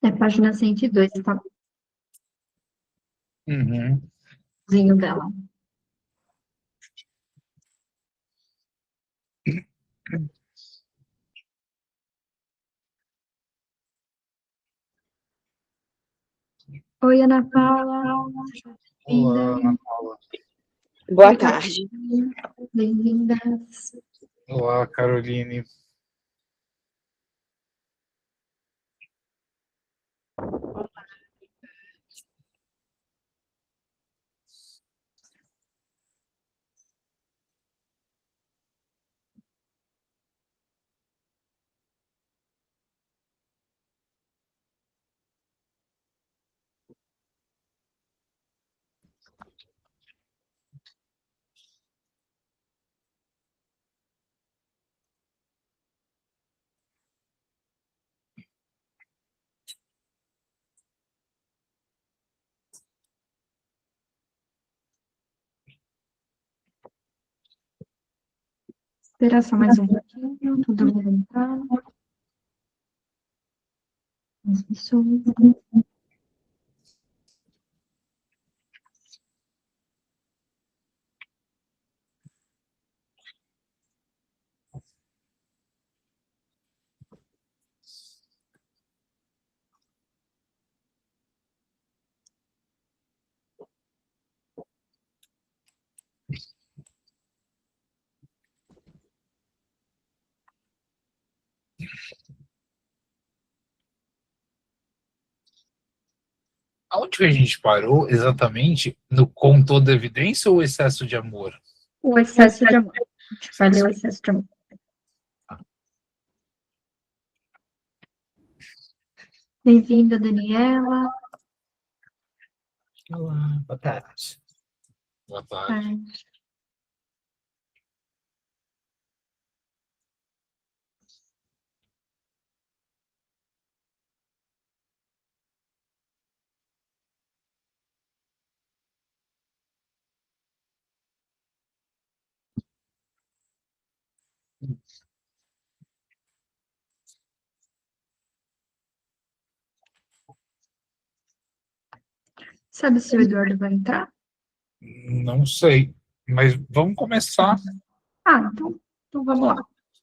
É página 102, tá? Uhum. Zinho dela. Oi, Ana Paula. Olá, Bem-vinda. Ana Paula. Boa tarde. Bem-vindas. Olá, Caroline. Esperar só mais um pouquinho, todo mundo entrar. As pessoas. Aonde que a gente parou exatamente? No com toda evidência ou excesso de amor? O excesso de amor. A gente vai ler o excesso de amor. Bem-vinda, Daniela. Olá, boa tarde. Boa tarde. Sabe se o Eduardo vai entrar? Não sei, mas vamos começar. Então vamos lá.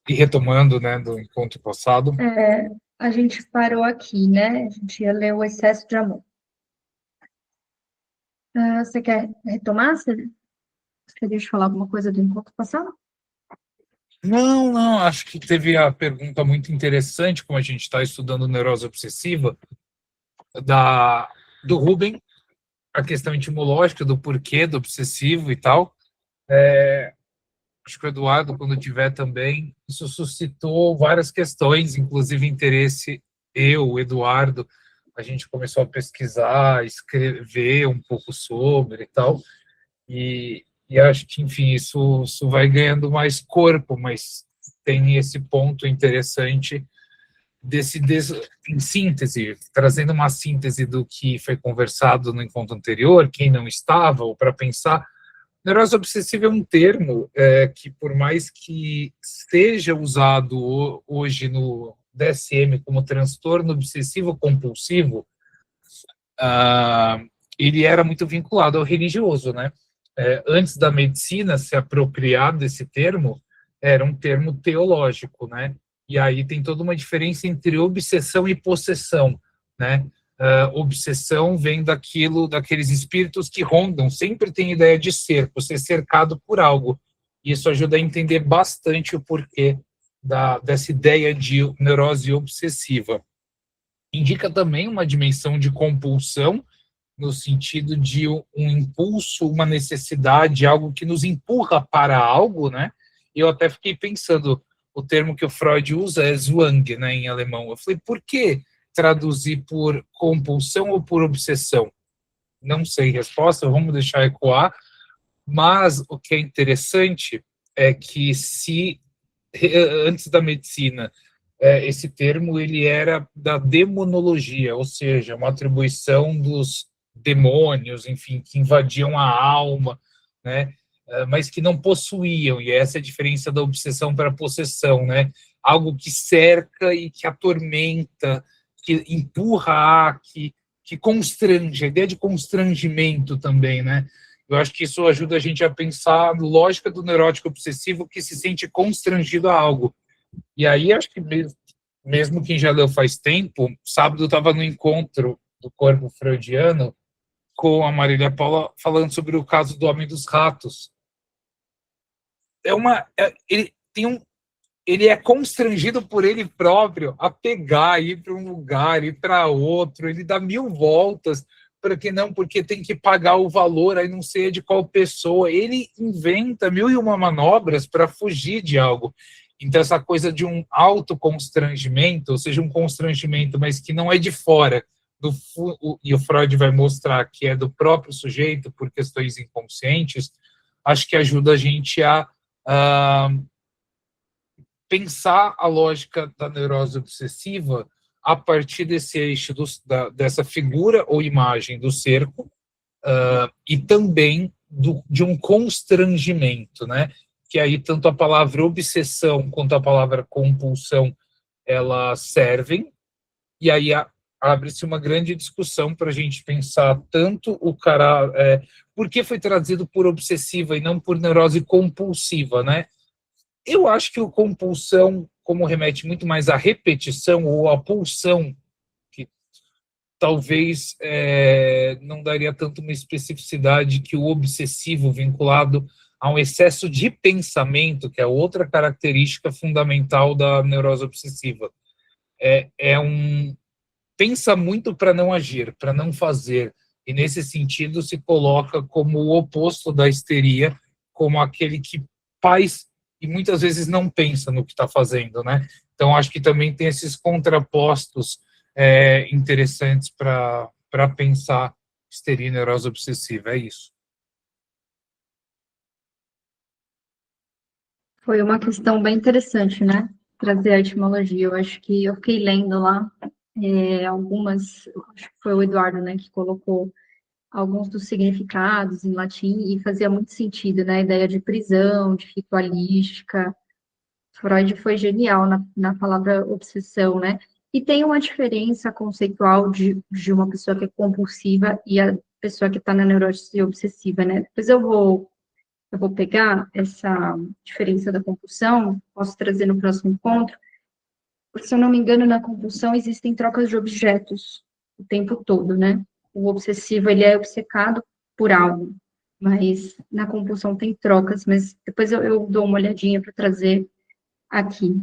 E retomando, né, do encontro passado. A gente parou aqui, né? A gente ia ler o excesso de amor. Você quer retomar? Você queria falar alguma coisa do encontro passado? Não, acho que teve a pergunta muito interessante, como a gente está estudando neurose obsessiva, do Ruben, a questão etimológica do porquê do obsessivo e tal. Acho que o Eduardo, quando tiver também, isso suscitou várias questões, inclusive interesse. O Eduardo, a gente começou a pesquisar, escrever um pouco sobre e tal, e acho que, enfim, isso vai ganhando mais corpo, mas tem esse ponto interessante em síntese, trazendo uma síntese do que foi conversado no encontro anterior, quem não estava, ou para pensar. Neurose obsessiva é um termo que, por mais que seja usado hoje no DSM como transtorno obsessivo compulsivo, ele era muito vinculado ao religioso, né? Antes da medicina se apropriar desse termo, era um termo teológico, né? E aí tem toda uma diferença entre obsessão e possessão, né? Obsessão vem daqueles espíritos que rondam, sempre tem ideia de ser, você cercado por algo. Isso ajuda a entender bastante o porquê dessa ideia de neurose obsessiva. Indica também uma dimensão de compulsão, no sentido de um impulso, uma necessidade, algo que nos empurra para algo, né? Eu até fiquei pensando, o termo que o Freud usa é Zwang, né, em alemão. Eu falei, por que traduzir por compulsão ou por obsessão? Não sei resposta, vamos deixar ecoar, mas o que é interessante é que se antes da medicina esse termo ele era da demonologia, ou seja, uma atribuição dos demônios, enfim, que invadiam a alma, né? mas que não possuíam, e essa é a diferença da obsessão para a possessão, né? Algo que cerca e que atormenta, que empurra, que constrange, a ideia de constrangimento também, né? Eu acho que isso ajuda a gente a pensar a lógica do neurótico obsessivo que se sente constrangido a algo. E aí, acho que mesmo quem já leu faz tempo, sábado eu estava no encontro do corpo freudiano com a Marília Paula falando sobre o caso do Homem dos Ratos. Ele tem ele é constrangido por ele próprio a pegar, ir para um lugar, ir para outro, ele dá 1000 voltas, porque tem que pagar o valor, aí não sei de qual pessoa, ele inventa 1001 manobras para fugir de algo. Então essa coisa de um autoconstrangimento, ou seja, um constrangimento, mas que não é de fora, e o Freud vai mostrar que é do próprio sujeito, por questões inconscientes, acho que ajuda a gente a pensar a lógica da neurose obsessiva a partir desse eixo dessa figura ou imagem do cerco, e também de um constrangimento, né? Que aí tanto a palavra obsessão quanto a palavra compulsão elas servem, e aí abre-se uma grande discussão para a gente pensar tanto o cara, por que foi traduzido por obsessiva e não por neurose compulsiva, né? Eu acho que o compulsão, como remete muito mais à repetição ou à pulsão, que talvez não daria tanto uma especificidade que o obsessivo vinculado a um excesso de pensamento, que é outra característica fundamental da neurose obsessiva. Pensa muito para não agir, para não fazer, e nesse sentido se coloca como o oposto da histeria, como aquele que faz e muitas vezes não pensa no que está fazendo, né? Então acho que também tem esses contrapostos interessantes para pensar histeria e neurose obsessiva, é isso. Foi uma questão bem interessante, né? Trazer a etimologia. Eu acho que eu fiquei lendo lá algumas, acho que foi o Eduardo, né, que colocou alguns dos significados em latim e fazia muito sentido, né? A ideia de prisão, de ritualística. Freud foi genial na palavra obsessão, né? E tem uma diferença conceitual de uma pessoa que é compulsiva e a pessoa que está na neurose obsessiva, né? Depois eu vou pegar essa diferença da compulsão, posso trazer no próximo encontro, porque, se eu não me engano, na compulsão existem trocas de objetos o tempo todo, né? O obsessivo, ele é obcecado por algo, mas na compulsão tem trocas, mas depois eu dou uma olhadinha para trazer aqui,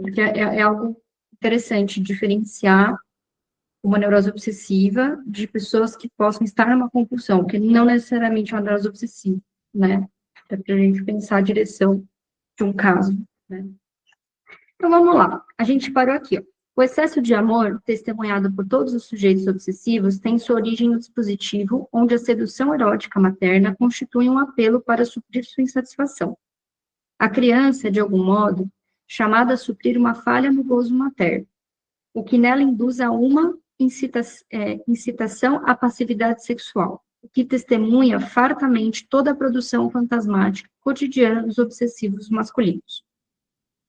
porque é algo interessante diferenciar uma neurose obsessiva de pessoas que possam estar numa compulsão, porque não necessariamente é uma neurose obsessiva, né? É para a gente pensar a direção de um caso, né? Então, vamos lá. A gente parou aqui, ó. O excesso de amor, testemunhado por todos os sujeitos obsessivos, tem sua origem no dispositivo onde a sedução erótica materna constitui um apelo para suprir sua insatisfação. A criança, de algum modo, chamada a suprir uma falha no gozo materno, o que nela induz a uma incitação à passividade sexual, o que testemunha fartamente toda a produção fantasmática cotidiana dos obsessivos masculinos.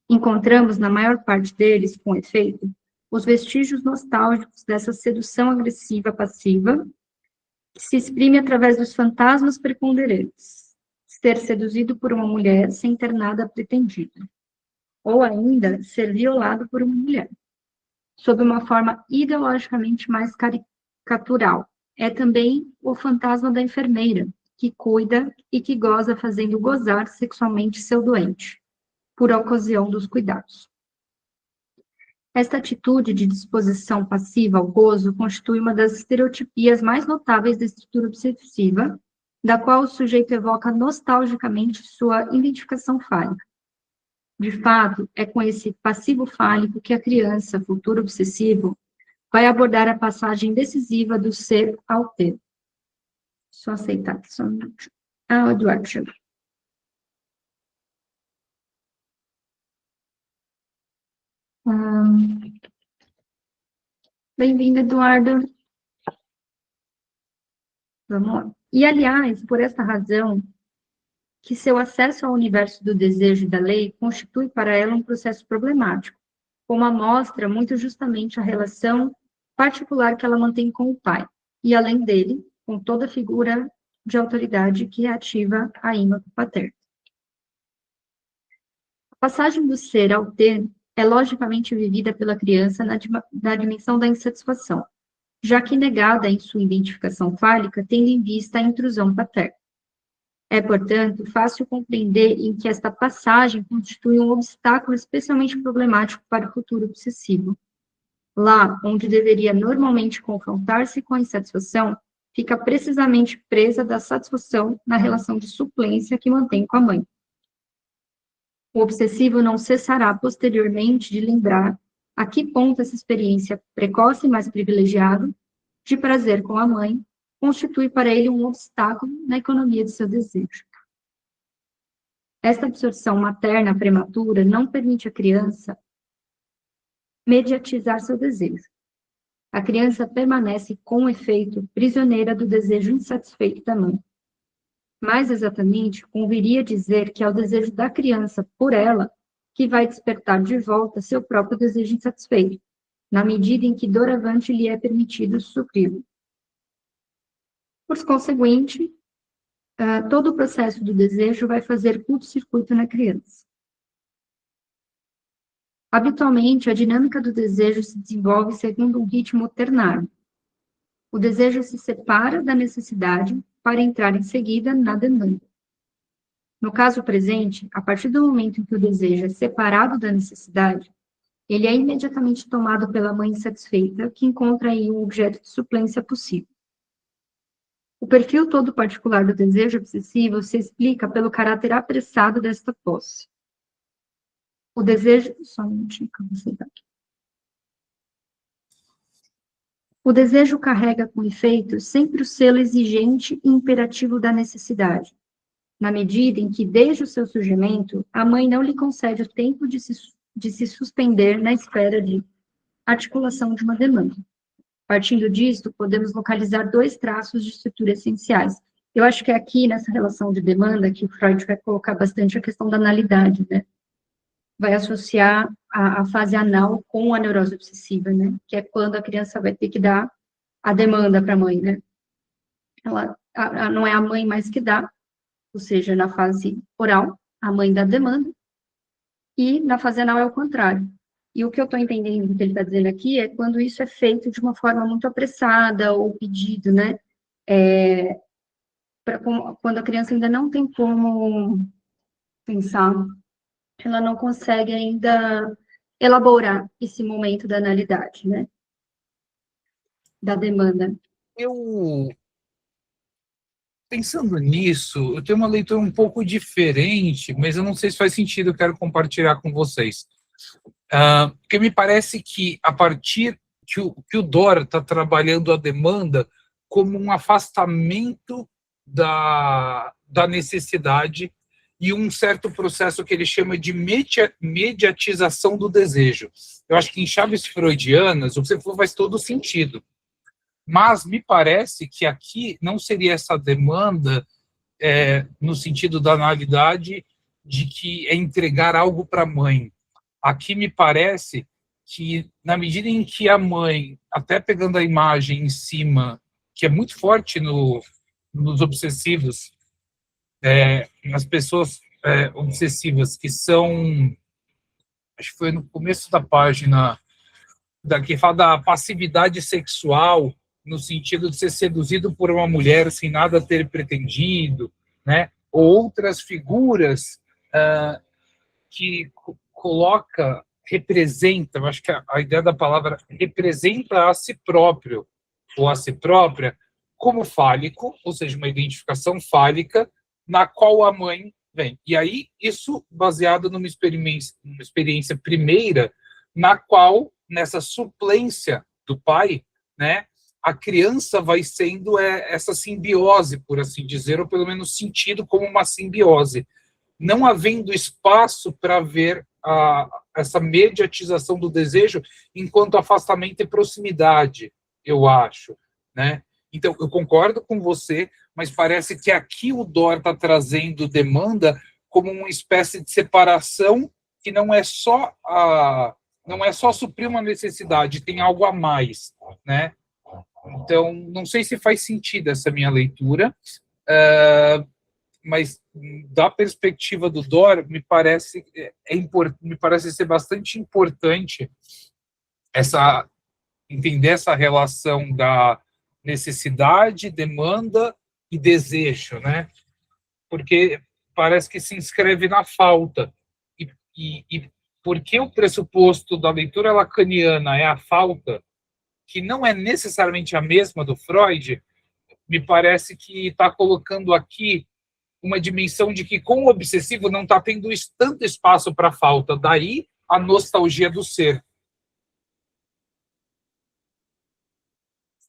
Encontramos, na maior parte deles, com efeito, os vestígios nostálgicos dessa sedução agressiva passiva, que se exprime através dos fantasmas preponderantes, ser seduzido por uma mulher sem ter nada pretendido, ou ainda ser violado por uma mulher, sob uma forma ideologicamente mais caricatural. É também o fantasma da enfermeira, que cuida e que goza fazendo gozar sexualmente seu doente, por ocasião dos cuidados. Esta atitude de disposição passiva ao gozo constitui uma das estereotipias mais notáveis da estrutura obsessiva, da qual o sujeito evoca nostalgicamente sua identificação fálica. De fato, é com esse passivo fálico que a criança, futuro obsessivo, vai abordar a passagem decisiva do ser ao ter. Só aceitar. Eduardo chegou. Bem-vindo, Eduardo. Vamos lá. E, aliás, por essa razão, que seu acesso ao universo do desejo e da lei constitui para ela um processo problemático, como mostra muito justamente a relação particular que ela mantém com o pai, e além dele, com toda a figura de autoridade que ativa a ímã paterna. A passagem do ser ao ter é logicamente vivida pela criança na dimensão da insatisfação, já que negada em sua identificação fálica, tendo em vista a intrusão paterna. É, portanto, fácil compreender em que esta passagem constitui um obstáculo especialmente problemático para o futuro obsessivo. Lá, onde deveria normalmente confrontar-se com a insatisfação, fica precisamente presa da satisfação na relação de suplência que mantém com a mãe. O obsessivo não cessará posteriormente de lembrar a que ponto essa experiência precoce mais privilegiada de prazer com a mãe constitui para ele um obstáculo na economia de seu desejo. Esta absorção materna prematura não permite à criança mediatizar seu desejo. A criança permanece, com efeito, prisioneira do desejo insatisfeito da mãe. Mais exatamente, conviria dizer que é o desejo da criança por ela que vai despertar de volta seu próprio desejo insatisfeito, na medida em que doravante lhe é permitido supri-lo. Por conseguinte, todo o processo do desejo vai fazer curto-circuito na criança. Habitualmente, a dinâmica do desejo se desenvolve segundo um ritmo ternário. O desejo se separa da necessidade para entrar em seguida na demanda. No caso presente, a partir do momento em que o desejo é separado da necessidade, ele é imediatamente tomado pela mãe insatisfeita, que encontra aí um objeto de suplência possível. O perfil todo particular do desejo obsessivo se explica pelo caráter apressado desta posse. O desejo... Só um minutinho que eu vou aceitar aqui. O desejo carrega com efeito sempre o selo exigente e imperativo da necessidade, na medida em que, desde o seu surgimento, a mãe não lhe concede o tempo de se suspender na espera de articulação de uma demanda. Partindo disto, podemos localizar dois traços de estrutura essenciais. Eu acho que é aqui, nessa relação de demanda, que o Freud vai colocar bastante a questão da analidade, né? Vai associar a fase anal com a neurose obsessiva, né? Que é quando a criança vai ter que dar a demanda para a mãe, né? Não é a mãe mais que dá, ou seja, na fase oral, a mãe dá demanda, e na fase anal é o contrário. E o que eu estou entendendo que ele está dizendo aqui é quando isso é feito de uma forma muito apressada, ou pedido, né? Quando a criança ainda não tem como pensar, ela não consegue ainda elaborar esse momento da analidade, né? Da demanda. Pensando nisso, eu tenho uma leitura um pouco diferente, mas eu não sei se faz sentido, eu quero compartilhar com vocês. Porque me parece que, a partir que o Dora está trabalhando a demanda como um afastamento da necessidade e um certo processo que ele chama de mediatização do desejo. Eu acho que em chaves freudianas, o que você falou faz todo sentido. Mas me parece que aqui não seria essa demanda no sentido da analidade de que é entregar algo para a mãe. Aqui me parece que, na medida em que a mãe, até pegando a imagem em cima, que é muito forte nos obsessivos, nas pessoas obsessivas, que são, acho que foi no começo da página, que fala da passividade sexual, no sentido de ser seduzido por uma mulher sem nada ter pretendido, né? Ou outras figuras que representa, eu acho que a ideia da palavra representa a si próprio, ou a si própria, como fálico, ou seja, uma identificação fálica, na qual a mãe vem. E aí, isso baseado numa experiência primeira, na qual, nessa suplência do pai, né, a criança vai sendo essa simbiose, por assim dizer, ou pelo menos sentido como uma simbiose, não havendo espaço para ver essa mediatização do desejo enquanto afastamento e proximidade, eu acho, né? Então, eu concordo com você, mas parece que aqui o DOR está trazendo demanda como uma espécie de separação que não é só suprir uma necessidade, tem algo a mais, né? Então, não sei se faz sentido essa minha leitura, mas da perspectiva do DOR, me parece ser bastante importante entender essa relação da necessidade, demanda e desejo, né? Porque parece que se inscreve na falta. E porque o pressuposto da leitura lacaniana é a falta, que não é necessariamente a mesma do Freud, me parece que está colocando aqui uma dimensão de que com o obsessivo não está tendo tanto espaço para a falta. Daí a nostalgia do ser.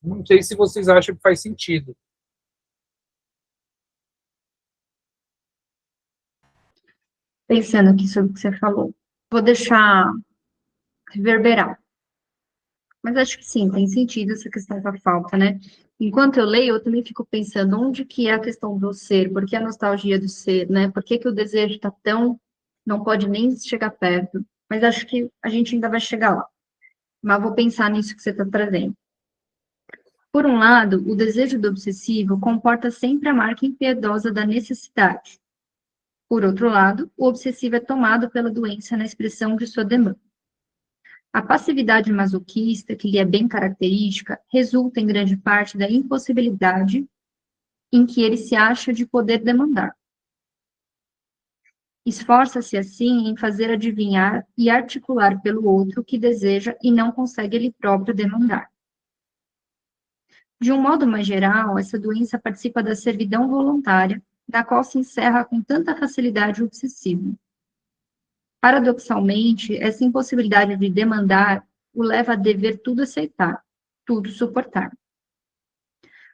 Não sei se vocês acham que faz sentido. Pensando aqui sobre o que você falou. Vou deixar reverberar. Mas acho que sim, tem sentido essa questão da falta, né? Enquanto eu leio, eu também fico pensando onde que é a questão do ser, por que a nostalgia do ser, né? Por que que o desejo está tão... não pode nem chegar perto. Mas acho que a gente ainda vai chegar lá. Mas vou pensar nisso que você está trazendo. Por um lado, o desejo do obsessivo comporta sempre a marca impiedosa da necessidade. Por outro lado, o obsessivo é tomado pela doença na expressão de sua demanda. A passividade masoquista, que lhe é bem característica, resulta em grande parte da impossibilidade em que ele se acha de poder demandar. Esforça-se, assim, em fazer adivinhar e articular pelo outro o que deseja e não consegue ele próprio demandar. De um modo mais geral, essa doença participa da servidão voluntária, da qual se encerra com tanta facilidade o obsessivo. Paradoxalmente, essa impossibilidade de demandar o leva a dever tudo aceitar, tudo suportar.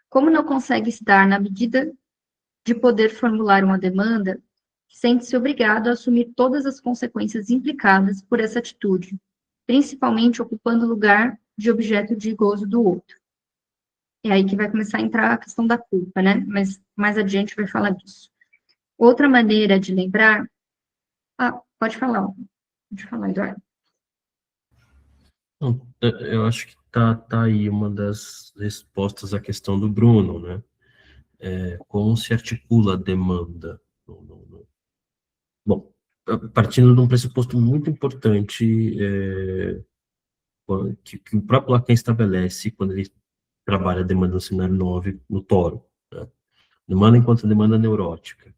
Como não consegue estar na medida de poder formular uma demanda, sente-se obrigado a assumir todas as consequências implicadas por essa atitude, principalmente ocupando o lugar de objeto de gozo do outro. É aí que vai começar a entrar a questão da culpa, né? Mas mais adiante vai falar disso. Outra maneira de lembrar... pode falar, Eduardo. Eu acho que tá aí uma das respostas à questão do Bruno, né? Como se articula a demanda. Bom, partindo de um pressuposto muito importante que o próprio Lacan estabelece quando ele trabalha a demanda no seminário 9 no Toro. Né? Demanda enquanto demanda neurótica.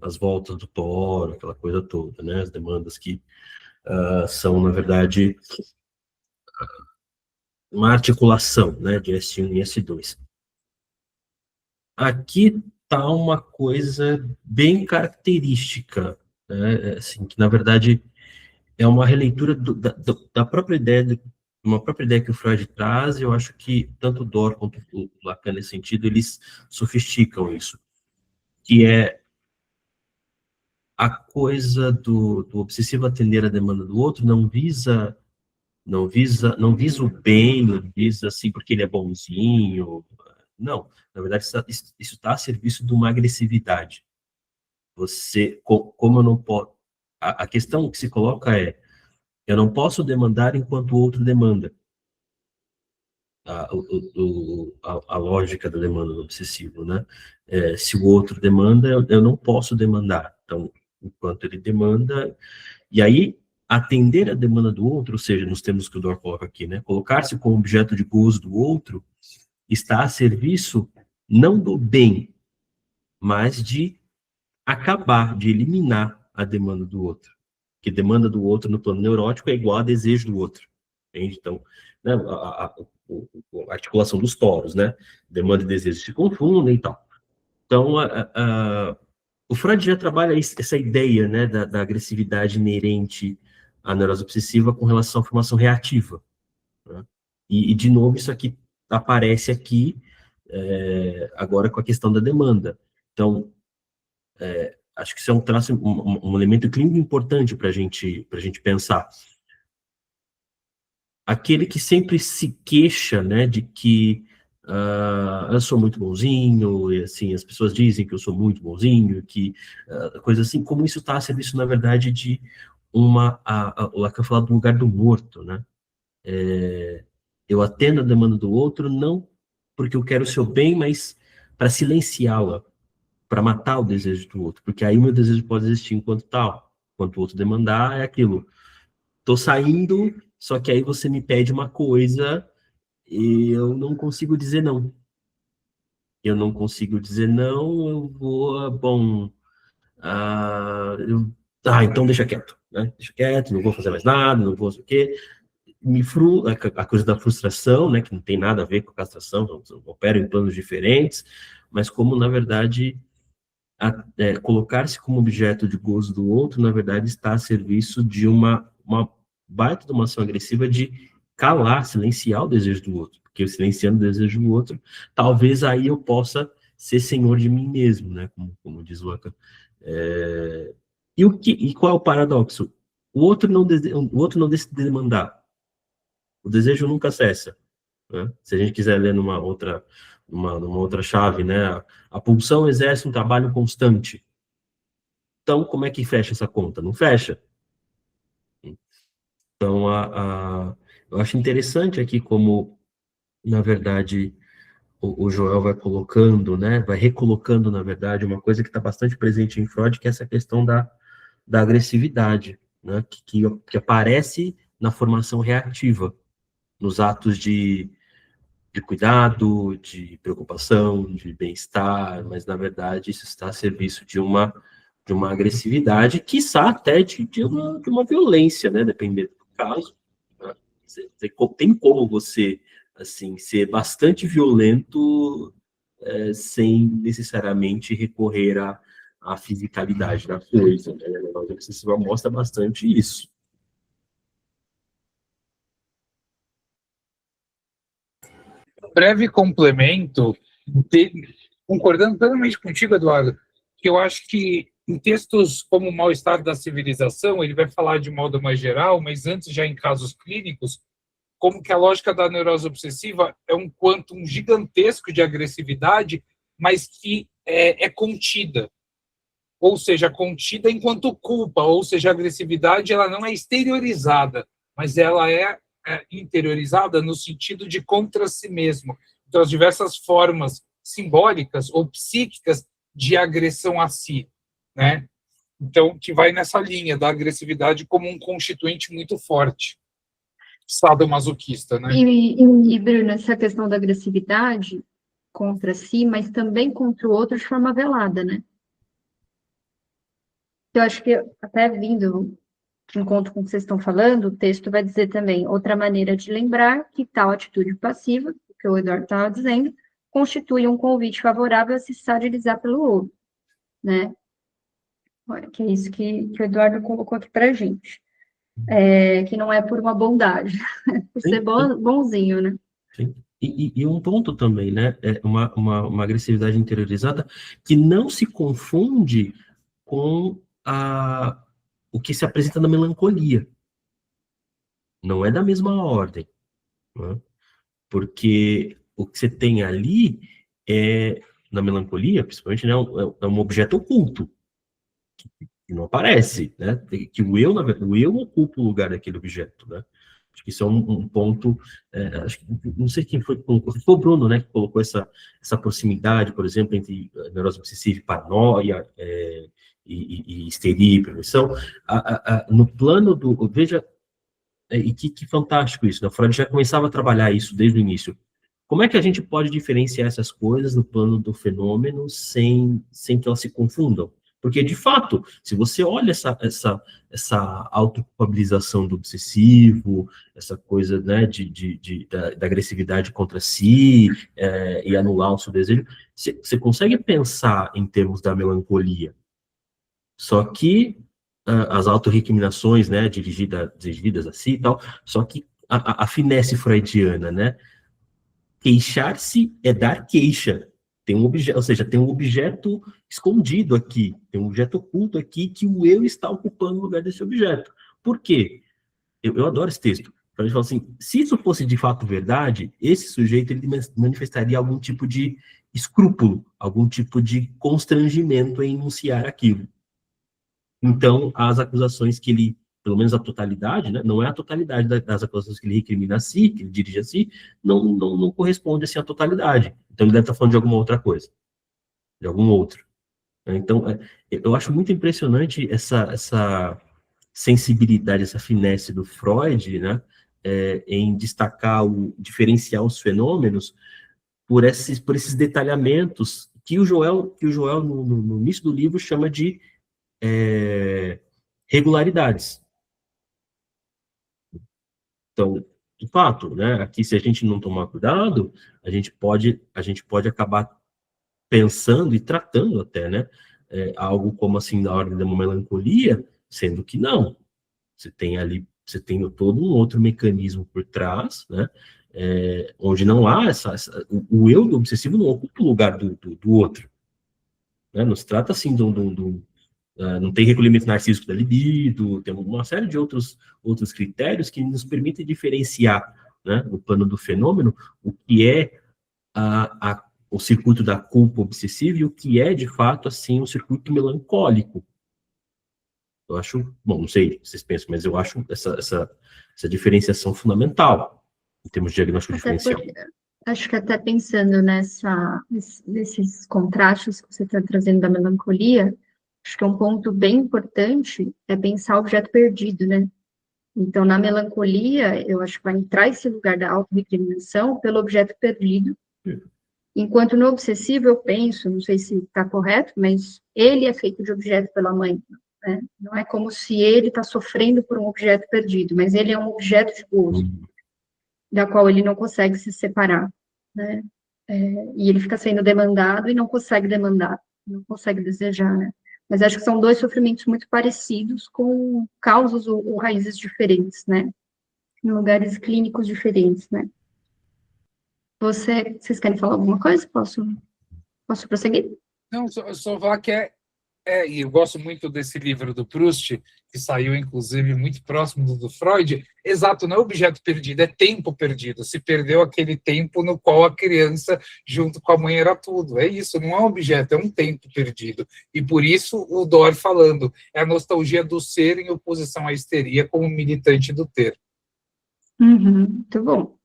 As voltas do Toro, aquela coisa toda, né? As demandas que são, na verdade, uma articulação, né, de S1 e S2. Aqui está uma coisa bem característica, né, assim, que, na verdade, é uma releitura da própria ideia, uma própria ideia que o Freud traz, e eu acho que tanto o Dor quanto o Lacan, nesse sentido, eles sofisticam isso, que é a coisa do obsessivo atender a demanda do outro não visa o bem, não visa assim porque ele é bonzinho. Não, na verdade, isso está a serviço de uma agressividade. Como eu não posso... A questão que se coloca é, eu não posso demandar enquanto o outro demanda. A lógica da demanda do obsessivo, né? Se o outro demanda, eu não posso demandar. Então, enquanto ele demanda... E aí, atender a demanda do outro, ou seja, nos termos que o Dor coloca aqui, né? Colocar-se como objeto de gozo do outro, está a serviço não do bem, mas de acabar, de eliminar a demanda do outro. Que demanda do outro no plano neurótico é igual a desejo do outro. Entende? Então, né, a articulação dos toros, né? Demanda e desejo se confundem e tal. Então, o Freud já trabalha essa ideia, né, da agressividade inerente à neurose obsessiva com relação à formação reativa. Né? E, de novo, isso aqui aparece aqui, agora com a questão da demanda. Então, acho que isso é um traço, um elemento clínico importante para a gente pensar. Aquele que sempre se queixa, né, de que eu sou muito bonzinho, e assim, as pessoas dizem que eu sou muito bonzinho, que coisa assim, como isso está a serviço, na verdade, de lá que eu falo do lugar do morto, né? Eu atendo a demanda do outro, não porque eu quero o seu bem, mas para silenciá-la, para matar o desejo do outro, porque aí o meu desejo pode existir enquanto tal, enquanto o outro demandar, é aquilo. Tô saindo, só que aí você me pede uma coisa e eu não consigo dizer não. Eu não consigo dizer não, eu vou, bom, então deixa quieto, né? Deixa quieto, não vou fazer mais nada, não vou sei o quê. A coisa da frustração, né, que não tem nada a ver com a castração, operam em planos diferentes, mas como, na verdade, colocar-se como objeto de gozo do outro, na verdade, está a serviço de uma baita de uma ação agressiva de calar, silenciar o desejo do outro, porque eu silenciando o desejo do outro, talvez aí eu possa ser senhor de mim mesmo, né, como diz o Lacan. E qual é o paradoxo? O outro não decide demandar. O desejo nunca cessa, né? Se a gente quiser ler numa outra chave, né? A pulsão exerce um trabalho constante. Então, como é que fecha essa conta? Não fecha. Então, eu acho interessante aqui como, na verdade, o Joel vai colocando, né? Vai recolocando, na verdade, uma coisa que está bastante presente em Freud, que é essa questão da agressividade, né? Que aparece na formação reativa, nos atos de cuidado, de preocupação, de bem-estar, mas na verdade isso está a serviço de uma agressividade, quiçá até de uma violência, né? Dependendo do caso. Né? Tem como você assim ser bastante violento sem necessariamente recorrer à fisicalidade da coisa. Né? A neurose obsessiva mostra bastante isso. Breve complemento, concordando plenamente contigo, Eduardo, que eu acho que em textos como O Mal-Estar da Civilização, ele vai falar de modo mais geral, mas antes, já em casos clínicos, como que a lógica da neurose obsessiva é um quantum gigantesco de agressividade, mas que é contida. Ou seja, contida enquanto culpa, ou seja, a agressividade ela não é exteriorizada, mas ela é interiorizada no sentido de contra si mesmo. Então, as diversas formas simbólicas ou psíquicas de agressão a si, né? Então, que vai nessa linha da agressividade como um constituinte muito forte, sadomasoquista, né? E Bruno, essa questão da agressividade contra si, mas também contra o outro de forma velada, né? Eu acho que, até vindo de encontro com o que vocês estão falando, o texto vai dizer também outra maneira de lembrar que tal atitude passiva, o que o Eduardo estava dizendo, constitui um convite favorável a se satirizar pelo outro, né? Que é isso que o Eduardo colocou aqui para a gente. Que não é por uma bondade, por ser bonzinho, né? Sim. E um ponto também, né? É uma agressividade interiorizada que não se confunde com o que se apresenta na melancolia. Não é da mesma ordem. Né? Porque o que você tem ali na melancolia, principalmente, né, é um objeto oculto. Que não aparece, né? Que o eu ocupa o lugar daquele objeto, né? Acho que isso é um ponto, não sei quem foi o Bruno, né, que colocou essa proximidade, por exemplo, entre neurose obsessiva e paranoia, e histeria e perversão, no plano veja, e que fantástico isso, né? O Freud já começava a trabalhar isso desde o início. Como é que a gente pode diferenciar essas coisas no plano do fenômeno sem que elas se confundam? Porque, de fato, se você olha essa autoculpabilização do obsessivo, essa coisa, né, da agressividade contra si, e anular o seu desejo, você consegue pensar em termos da melancolia. Só que as autorrecriminações, né, dirigidas a si e tal, só que a finesse freudiana, né, queixar-se é dar queixa. Tem um objeto, ou seja, tem um objeto escondido aqui, tem um objeto oculto aqui que o eu está ocupando o lugar desse objeto. Por quê? Eu adoro esse texto. Freud fala assim, se isso fosse de fato verdade, esse sujeito ele manifestaria algum tipo de escrúpulo, algum tipo de constrangimento em enunciar aquilo. Então, as acusações que ele, pelo menos a totalidade, né, não é a totalidade das acusações que ele recrimina a si, que ele dirige a si, não corresponde assim à totalidade. Então, ele deve estar falando de alguma outra coisa, de algum outro. Então, eu acho muito impressionante essa sensibilidade, essa finesse do Freud, né, em destacar, diferenciar os fenômenos por esses detalhamentos que o Joel no início do livro chama de regularidades. Então, de fato, né, aqui se a gente não tomar cuidado, a gente pode acabar pensando e tratando até, né, algo como assim da ordem da melancolia, sendo que não. Você tem todo um outro mecanismo por trás, né, onde não há o eu do obsessivo não ocupa o lugar do outro. Né, não se trata assim não tem recolhimento narcísico da libido, tem uma série de outros critérios que nos permitem diferenciar, né, no plano do fenômeno, o que é o circuito da culpa obsessiva e o que é, de fato, assim, o circuito melancólico. Eu acho, bom, não sei o que vocês pensam, mas eu acho essa diferenciação fundamental em termos de diagnóstico diferencial. Acho que até pensando nesses contrastes que você está trazendo da melancolia, acho que um ponto bem importante é pensar o objeto perdido, né? Então, na melancolia, eu acho que vai entrar esse lugar da autorrecriminação pelo objeto perdido, enquanto no obsessivo eu penso, não sei se está correto, mas ele é feito de objeto pela mãe, né? Não é como se ele está sofrendo por um objeto perdido, mas ele é um objeto de gozo, da qual ele não consegue se separar, né? E ele fica sendo demandado e não consegue demandar, não consegue desejar, né? Mas acho que são dois sofrimentos muito parecidos, com causas ou raízes diferentes, né? Em lugares clínicos diferentes, né? Vocês querem falar alguma coisa? Posso prosseguir? Não, só falar que e eu gosto muito desse livro do Proust, que saiu, inclusive, muito próximo do Freud. Exato, não é objeto perdido, é tempo perdido. Se perdeu aquele tempo no qual a criança, junto com a mãe, era tudo. É isso, não é um objeto, é um tempo perdido. E por isso, o Dor falando, é a nostalgia do ser em oposição à histeria como militante do ter. Muito bom.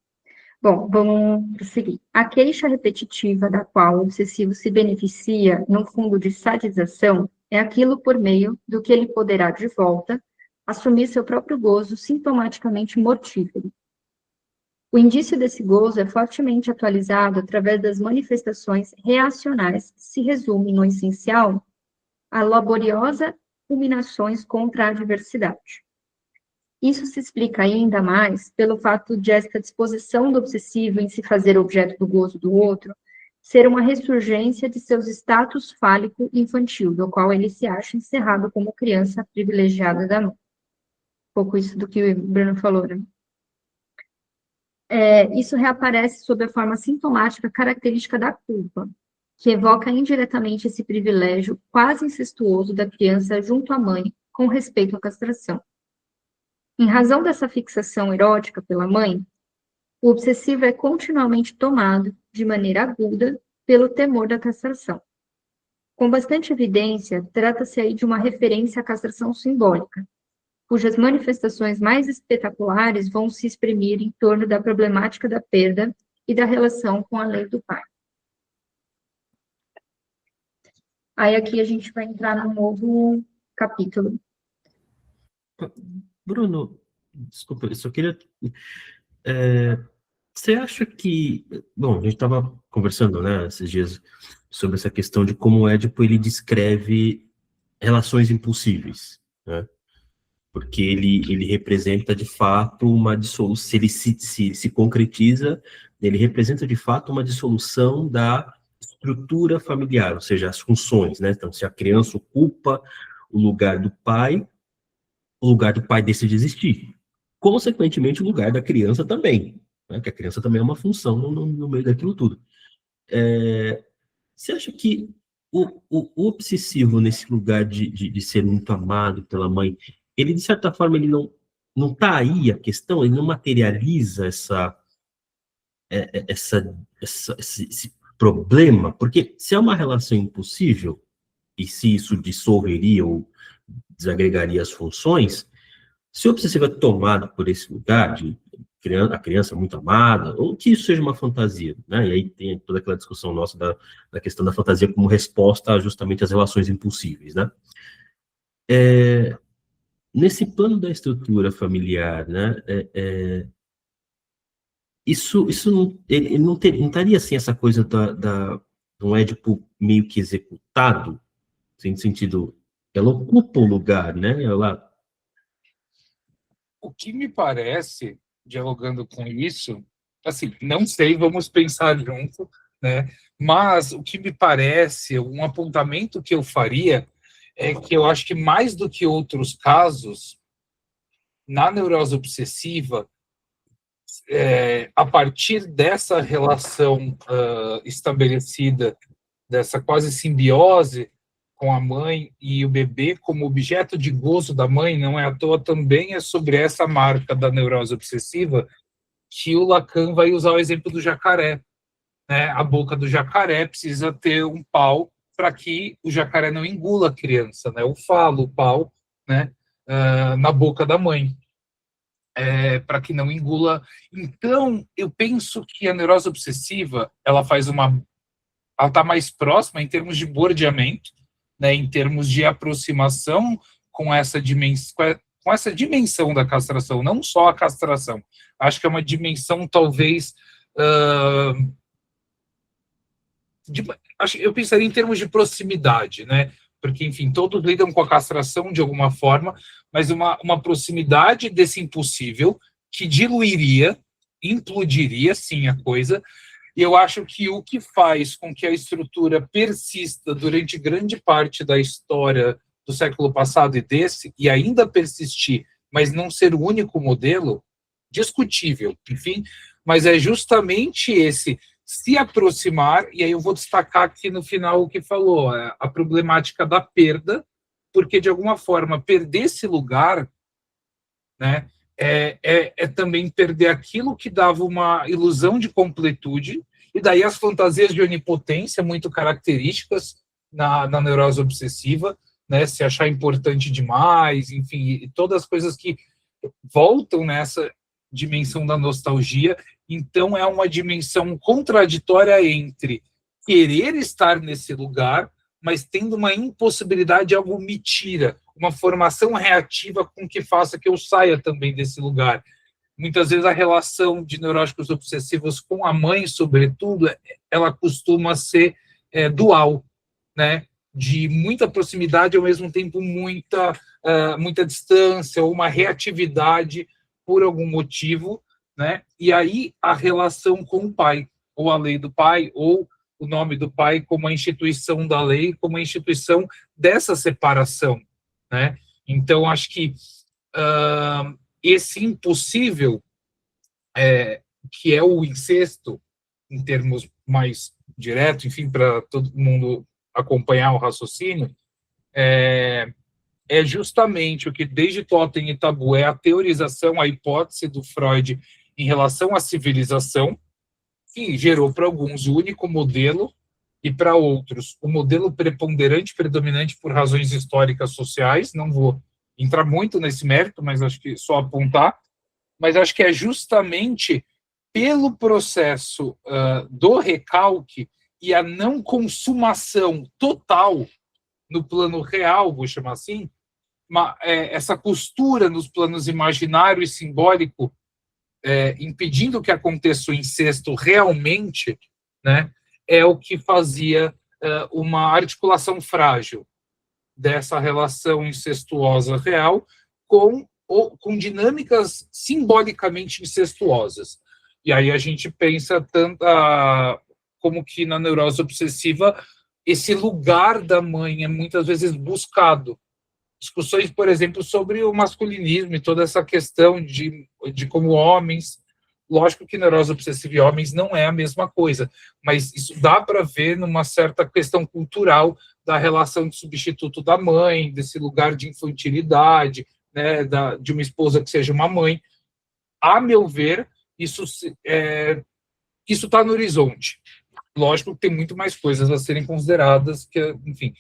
Bom, vamos prosseguir. A queixa repetitiva da qual o obsessivo se beneficia, no fundo de sadização, é aquilo por meio do que ele poderá, de volta, assumir seu próprio gozo sintomaticamente mortífero. O indício desse gozo é fortemente atualizado através das manifestações reacionais que se resumem, no essencial, a laboriosa fulminações contra a adversidade. Isso se explica ainda mais pelo fato de esta disposição do obsessivo em se fazer objeto do gozo do outro ser uma ressurgência de seus status fálico infantil, do qual ele se acha encerrado como criança privilegiada da mãe. Um pouco isso do que o Bruno falou, né? Isso reaparece sob a forma sintomática característica da culpa, que evoca indiretamente esse privilégio quase incestuoso da criança junto à mãe com respeito à castração. Em razão dessa fixação erótica pela mãe, o obsessivo é continuamente tomado, de maneira aguda, pelo temor da castração. Com bastante evidência, trata-se aí de uma referência à castração simbólica, cujas manifestações mais espetaculares vão se exprimir em torno da problemática da perda e da relação com a lei do pai. Aí aqui a gente vai entrar num novo capítulo. Bruno, desculpa, eu só queria... você acha que... Bom, a gente estava conversando, né, esses dias sobre essa questão de como o Édipo ele descreve relações impossíveis, né? Porque ele representa, de fato, uma dissolução... Se ele se concretiza, ele representa, de fato, uma dissolução da estrutura familiar, ou seja, as funções, né? Então, se a criança ocupa o lugar do pai deixa de existir. Consequentemente, o lugar da criança também, né? Que a criança também é uma função no meio daquilo tudo. Você acha que o obsessivo, nesse lugar de ser muito amado pela mãe, ele, de certa forma, ele não está aí a questão, ele não materializa esse problema, porque se é uma relação impossível, e se isso dissolveria ou desagregaria as funções, se o obsessivo é tomado por esse lugar de a criança muito amada, ou que isso seja uma fantasia, né? E aí tem toda aquela discussão nossa da questão da fantasia como resposta justamente às relações impossíveis, né? Nesse plano da estrutura familiar, né? Isso não, ele não estaria assim essa coisa de um Édipo meio que executado, assim, no sentido, ela ocupa o lugar, né? O que me parece, dialogando com isso, assim, não sei, vamos pensar junto, né? Mas o que me parece, um apontamento que eu faria é que eu acho que mais do que outros casos, na neurose obsessiva, a partir dessa relação estabelecida, dessa quase simbiose com a mãe e o bebê como objeto de gozo da mãe, não é à toa, também é sobre essa marca da neurose obsessiva que o Lacan vai usar o exemplo do jacaré, né? A boca do jacaré precisa ter um pau para que o jacaré não engula a criança, né? O falo, o pau, né? Na boca da mãe, para que não engula. Então, eu penso que a neurose obsessiva, ela está mais próxima em termos de bordeamento, né, em termos de aproximação com essa dimensão da castração, não só a castração. Acho que é uma dimensão, talvez, eu pensaria em termos de proximidade, né? Porque, enfim, todos lidam com a castração de alguma forma, mas uma proximidade desse impossível que diluiria, implodiria, sim, a coisa. E eu acho que o que faz com que a estrutura persista durante grande parte da história do século passado e desse, e ainda persistir, mas não ser o único modelo, discutível, enfim, mas é justamente esse se aproximar, e aí eu vou destacar aqui no final o que falou, a problemática da perda, porque de alguma forma perder esse lugar, né, é também perder aquilo que dava uma ilusão de completude, e daí as fantasias de onipotência muito características na neurose obsessiva, né, se achar importante demais, enfim, e todas as coisas que voltam nessa dimensão da nostalgia. Então é uma dimensão contraditória entre querer estar nesse lugar, mas tendo uma impossibilidade, algo me tira, uma formação reativa com que faça que eu saia também desse lugar. Muitas vezes a relação de neuróticos obsessivos com a mãe, sobretudo, ela costuma ser dual, né? De muita proximidade, ao mesmo tempo muita distância, ou uma reatividade por algum motivo, né? E aí a relação com o pai, ou a lei do pai, ou o nome do pai como a instituição da lei, como a instituição dessa separação, né? Então, acho que esse impossível, que é o incesto, em termos mais diretos, enfim, para todo mundo acompanhar o raciocínio, é justamente o que desde Totem e Tabu é a teorização, a hipótese do Freud em relação à civilização, que gerou para alguns o único modelo e para outros o modelo preponderante, predominante por razões históricas sociais. Não vou entrar muito nesse mérito, mas acho que só apontar. Mas acho que é justamente pelo processo do recalque e a não consumação total no plano real, vou chamar assim, essa costura nos planos imaginário e simbólico, impedindo que aconteça o incesto realmente, né, é o que fazia uma articulação frágil dessa relação incestuosa real com dinâmicas simbolicamente incestuosas. E aí a gente pensa tanto como que na neurose obsessiva esse lugar da mãe é muitas vezes buscado. Discussões, por exemplo, sobre o masculinismo e toda essa questão de como homens, lógico que neurose obsessiva e homens não é a mesma coisa, mas isso dá para ver numa certa questão cultural da relação de substituto da mãe, desse lugar de infantilidade, né, de uma esposa que seja uma mãe. A meu ver, isso está no horizonte. Lógico que tem muito mais coisas a serem consideradas, enfim,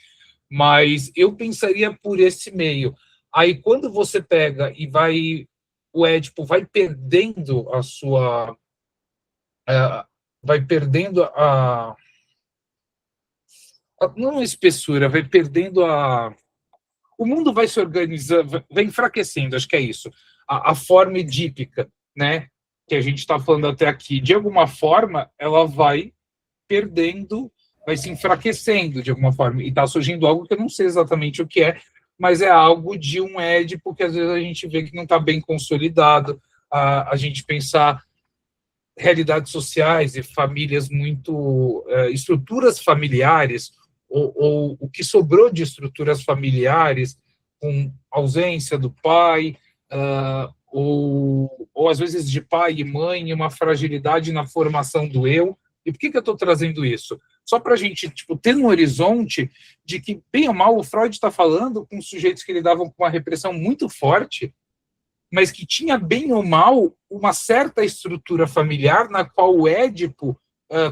mas eu pensaria por esse meio. Aí, quando você pega e o Édipo vai perdendo a sua... vai perdendo não a espessura, vai perdendo o mundo vai se organizando, vai enfraquecendo, acho que é isso. A forma edípica, né, que a gente está falando até aqui, de alguma forma, ela vai perdendo, vai se enfraquecendo de alguma forma, e está surgindo algo que eu não sei exatamente o que é, mas é algo de um Édipo que às vezes a gente vê que não está bem consolidado, a gente pensar realidades sociais e famílias muito... estruturas familiares, ou o que sobrou de estruturas familiares, com ausência do pai, ou às vezes de pai e mãe, uma fragilidade na formação do eu. E por que eu estou trazendo isso? Só para a gente ter no horizonte de que, bem ou mal, o Freud está falando com sujeitos que lidavam com uma repressão muito forte, mas que tinha, bem ou mal, uma certa estrutura familiar na qual o Édipo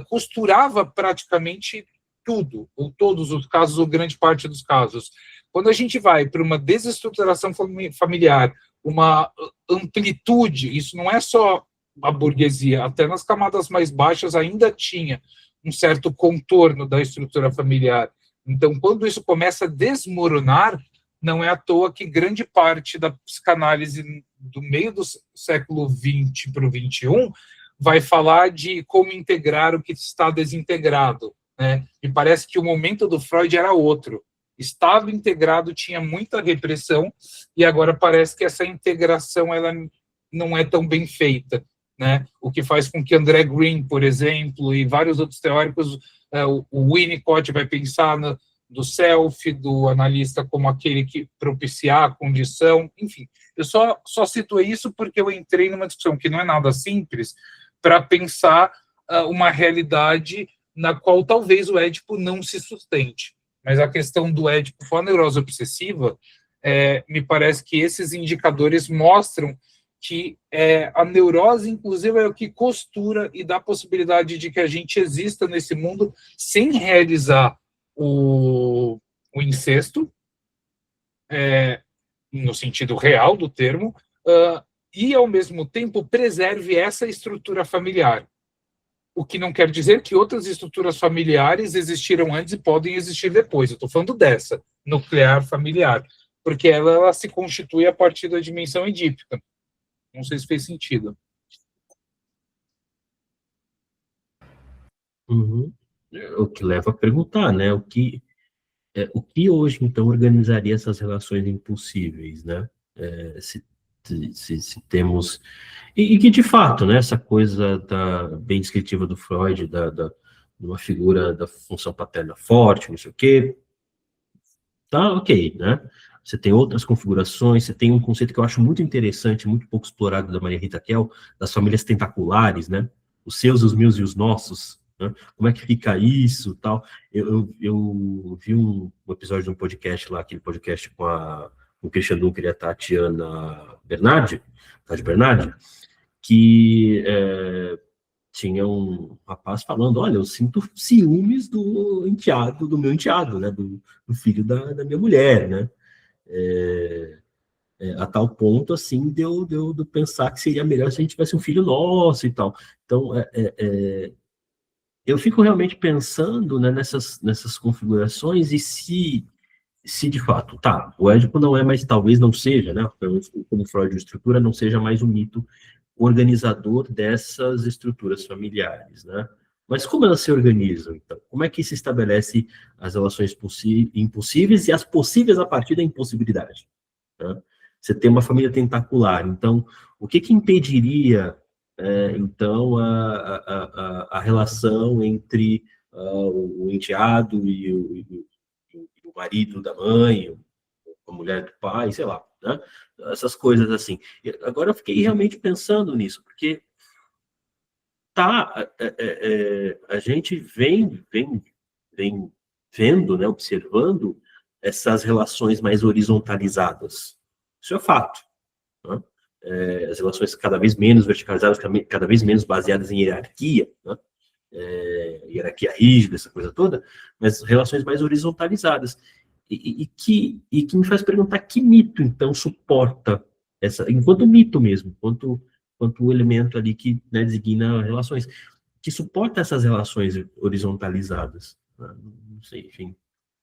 costurava praticamente tudo, ou todos os casos, ou grande parte dos casos. Quando a gente vai para uma desestruturação familiar, uma amplitude, isso não é só a burguesia, até nas camadas mais baixas ainda tinha um certo contorno da estrutura familiar. Então, quando isso começa a desmoronar, não é à toa que grande parte da psicanálise do meio do século XX para o XXI vai falar de como integrar o que está desintegrado, né? E parece que o momento do Freud era outro. Estava integrado, tinha muita repressão, e agora parece que essa integração ela não é tão bem feita, né? O que faz com que André Green, por exemplo, e vários outros teóricos, o Winnicott vai pensar do self, do analista como aquele que propiciar a condição, enfim. Eu só situei isso porque eu entrei numa discussão que não é nada simples para pensar uma realidade na qual talvez o Édipo não se sustente. Mas a questão do Édipo com a neurose obsessiva, me parece que esses indicadores mostram que a neurose, inclusive, é o que costura e dá a possibilidade de que a gente exista nesse mundo sem realizar o incesto, no sentido real do termo, e, ao mesmo tempo, preserve essa estrutura familiar. O que não quer dizer que outras estruturas familiares existiram antes e podem existir depois. Eu estou falando dessa, nuclear familiar, porque ela se constitui a partir da dimensão edípica. Não sei se fez sentido. Uhum. O que leva a perguntar, né? O que hoje, então, organizaria essas relações impossíveis, né? Se temos... E que, de fato, né, essa coisa bem descritiva do Freud, de uma figura da função paterna forte, não sei o quê, tá ok, né? Você tem outras configurações, você tem um conceito que eu acho muito interessante, muito pouco explorado da Maria Rita Kell, das famílias tentaculares, né? Os seus, os meus e os nossos, né? Como é que fica isso, tal? Eu vi um episódio de um podcast lá, aquele podcast com o Christian Dunker e a Tati Bernardi, que tinha um rapaz falando, olha, eu sinto ciúmes do meu enteado, né? Do filho da minha mulher, né? A tal ponto, assim, de eu pensar que seria melhor se a gente tivesse um filho nosso e tal. Então, eu fico realmente pensando, né, nessas configurações e se de fato, tá, o Édipo não é mais, talvez não seja, né, como Freud estrutura, não seja mais um mito organizador dessas estruturas familiares, né? Mas como elas se organizam, então? Como é que se estabelece as relações impossíveis e as possíveis a partir da impossibilidade? Né? Você tem uma família tentacular, então, o que impediria, então, a relação entre o enteado e o marido da mãe, a mulher do pai, sei lá, né? Essas coisas assim. Agora eu fiquei realmente pensando nisso, porque a gente vem vendo, né, observando essas relações mais horizontalizadas, Isso é fato. Né? As relações cada vez menos verticalizadas, cada vez menos baseadas em hierarquia, né? Hierarquia rígida, essa coisa toda, mas relações mais horizontalizadas. E que me faz perguntar que mito, então, suporta essa, enquanto mito mesmo, enquanto o elemento ali que, né, designa relações, que suporta essas relações horizontalizadas. Né? Não sei, enfim,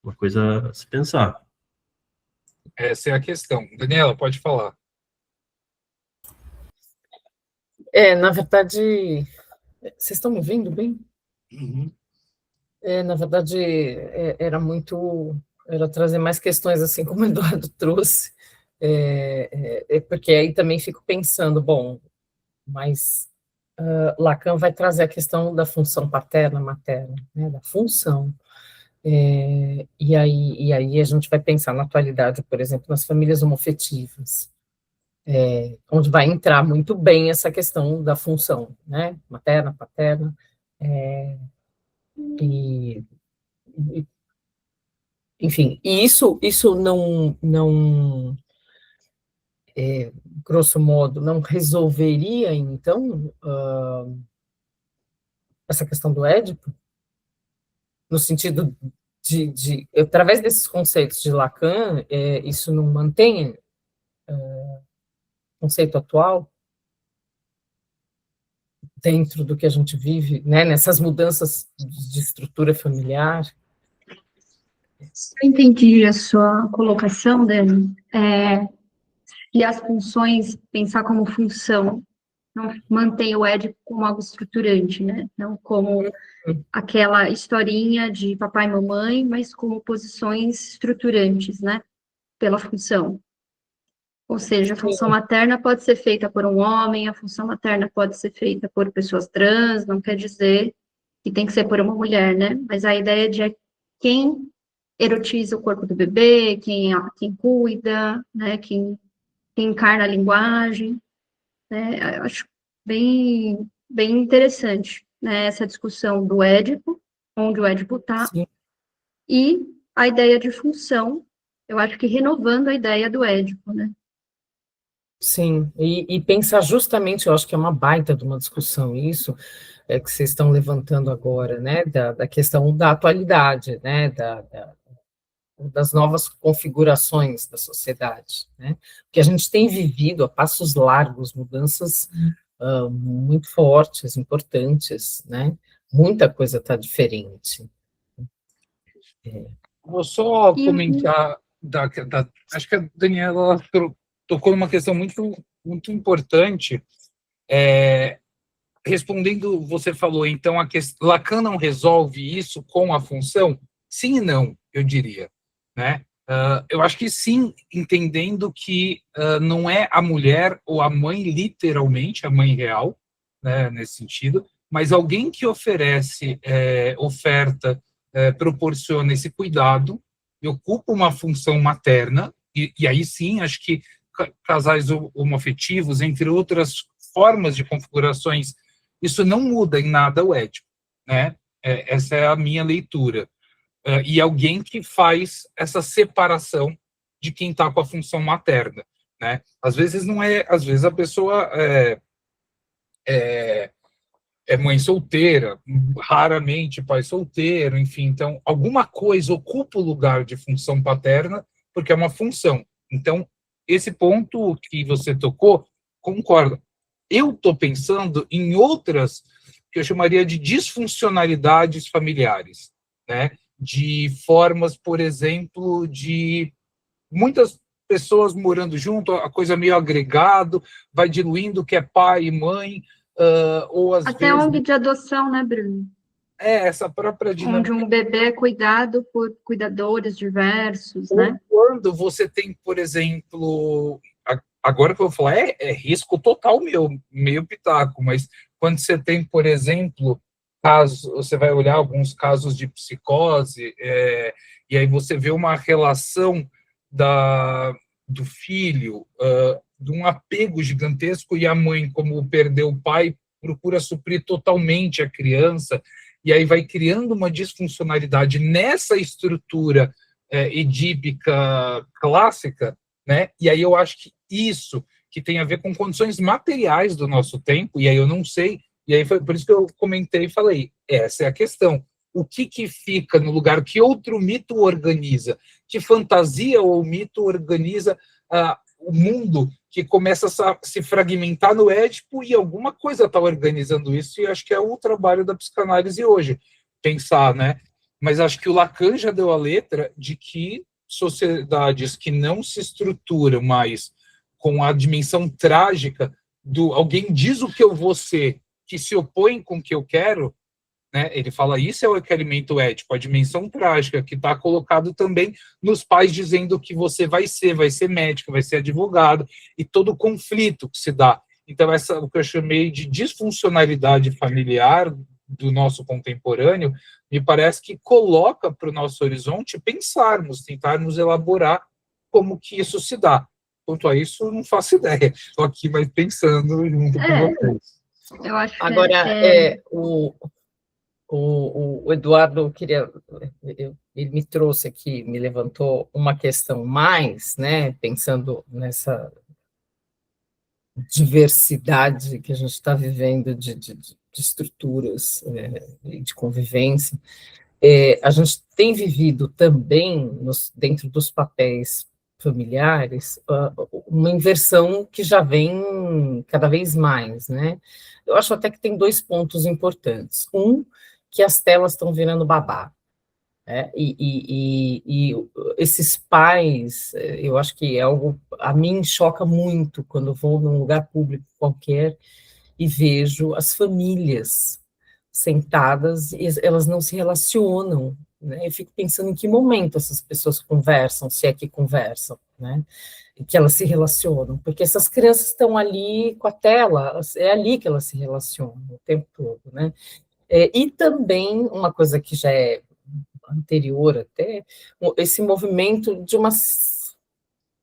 uma coisa a se pensar. Essa é a questão. Daniela, pode falar. Na verdade, vocês estão me ouvindo bem? Uhum. Na verdade, era trazer mais questões, assim como o Eduardo trouxe, porque aí também fico pensando, bom, mas Lacan vai trazer a questão da função paterna, materna, né, da função, e aí a gente vai pensar na atualidade, por exemplo, nas famílias homofetivas, onde vai entrar muito bem essa questão da função, né, materna, paterna, enfim, e isso não grosso modo, não resolveria, então, essa questão do Édipo, no sentido através desses conceitos de Lacan, isso não mantém o conceito atual dentro do que a gente vive, né, nessas mudanças de estrutura familiar? Se eu entendi a sua colocação, Dani, e as funções, pensar como função, não mantém o Édipo como algo estruturante, né? Não como aquela historinha de papai e mamãe, mas como posições estruturantes, né? Pela função. Ou seja, a função materna pode ser feita por um homem, a função materna pode ser feita por pessoas trans, não quer dizer que tem que ser por uma mulher, né? Mas a ideia de quem erotiza o corpo do bebê, quem cuida, né? Quem encarna a linguagem, né? Eu acho bem interessante, né? Essa discussão do Édipo, onde o Édipo está, e a ideia de função, eu acho que renovando a ideia do Édipo, né? Sim, e pensar justamente, eu acho que é uma baita de uma discussão isso, que vocês estão levantando agora, né, da questão da atualidade, né, das novas configurações da sociedade, né, porque a gente tem vivido a passos largos mudanças muito fortes, importantes, né, muita coisa está diferente. Vou só comentar, acho que a Daniela tocou numa questão muito importante, respondendo, você falou, então, Lacan não resolve isso com a função? Sim e não, eu diria, né? Eu acho que sim, entendendo que não é a mulher ou a mãe, literalmente, a mãe real, né, nesse sentido, mas alguém que oferece, oferta, proporciona esse cuidado e ocupa uma função materna, e aí sim, acho que casais homoafetivos, entre outras formas de configurações, isso não muda em nada o Édipo, né? Essa é a minha leitura. E alguém que faz essa separação de quem está com a função materna, né? Às vezes não é, às vezes a pessoa é mãe solteira, raramente pai solteiro, enfim, então alguma coisa ocupa o lugar de função paterna porque é uma função. Então, esse ponto que você tocou, concordo. Eu estou pensando em outras que eu chamaria de disfuncionalidades familiares, né? De formas, por exemplo, de muitas pessoas morando junto, a coisa meio agregado, vai diluindo o que é pai e mãe, ou às até vezes... ONG de adoção, né, Bruno? Essa própria dinâmica. Onde um bebê é cuidado por cuidadores diversos, né? Quando você tem, por exemplo, agora que eu vou falar, é risco total meio pitaco, mas quando você tem, por exemplo, você vai olhar alguns casos de psicose, e aí você vê uma relação do filho, de um apego gigantesco, e a mãe, como perdeu o pai, procura suprir totalmente a criança, e aí vai criando uma disfuncionalidade nessa estrutura edípica clássica, né? E aí eu acho que isso que tem a ver com condições materiais do nosso tempo, e aí eu não sei, e aí foi por isso que eu comentei e falei, essa é a questão. O que fica no lugar, que outro mito organiza? Que fantasia ou mito organiza o mundo que começa a se fragmentar no Édipo e alguma coisa está organizando isso, e acho que é o trabalho da psicanálise hoje, pensar, né? Mas acho que o Lacan já deu a letra de que sociedades que não se estruturam mais com a dimensão trágica do alguém diz o que eu vou ser, que se opõe com o que eu quero, né? Ele fala, isso é o requerimento ético, a dimensão trágica, que está colocado também nos pais dizendo que você vai ser médico, vai ser advogado, e todo o conflito que se dá. Então, essa, o que eu chamei de disfuncionalidade familiar do nosso contemporâneo, me parece que coloca para o nosso horizonte pensarmos, tentarmos elaborar como que isso se dá. Quanto a isso, não faço ideia. Estou aqui mais pensando junto com vocês. Eu acho que agora, o Eduardo ele me trouxe aqui, me levantou uma questão mais, né, pensando nessa diversidade que a gente está vivendo de estruturas de convivência. A gente tem vivido também, dentro dos papéis familiares, uma inversão que já vem cada vez mais, né? Eu acho até que tem 2 pontos importantes. Que as telas estão virando babá. E esses pais, eu acho que é algo, a mim choca muito quando eu vou num lugar público qualquer e vejo as famílias sentadas e elas não se relacionam, né? Eu fico pensando em que momento essas pessoas conversam, se é que conversam, né? E que elas se relacionam, porque essas crianças estão ali com a tela, é ali que elas se relacionam o tempo todo, né? E também uma coisa que já é anterior até, esse movimento de uma,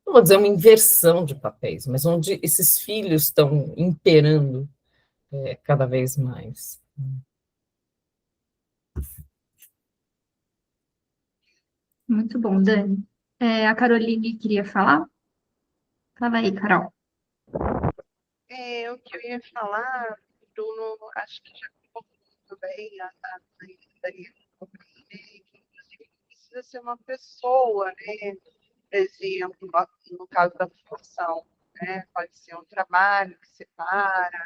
não vou dizer uma inversão de papéis, mas onde esses filhos estão imperando cada vez mais. Muito bom, Dani. A Caroline queria falar? Fala aí, Carol. O que eu ia falar, Bruno, acho que já colocou muito bem a Daniela, que inclusive precisa ser uma pessoa, né? Por exemplo, no caso da função, né? Pode ser um trabalho que separa,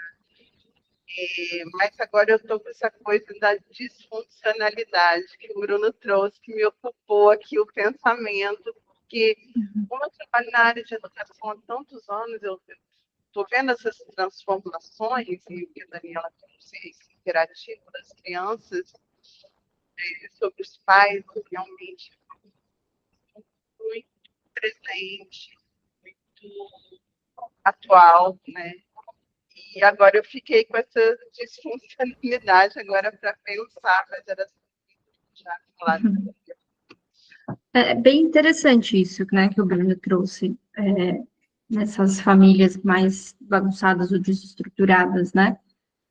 mas agora eu estou com essa coisa da disfuncionalidade que o Bruno trouxe, que me ocupou aqui o pensamento, porque como eu trabalho na área de educação há tantos anos, eu estou vendo essas transformações, e o que a Daniela trouxe, esse interativo das crianças sobre os pais, realmente muito presente, muito atual, né? E agora eu fiquei com essa disfuncionalidade agora para pensar, mas era já falado. É bem interessante isso, né, que o Bruno trouxe, nessas famílias mais bagunçadas ou desestruturadas, né?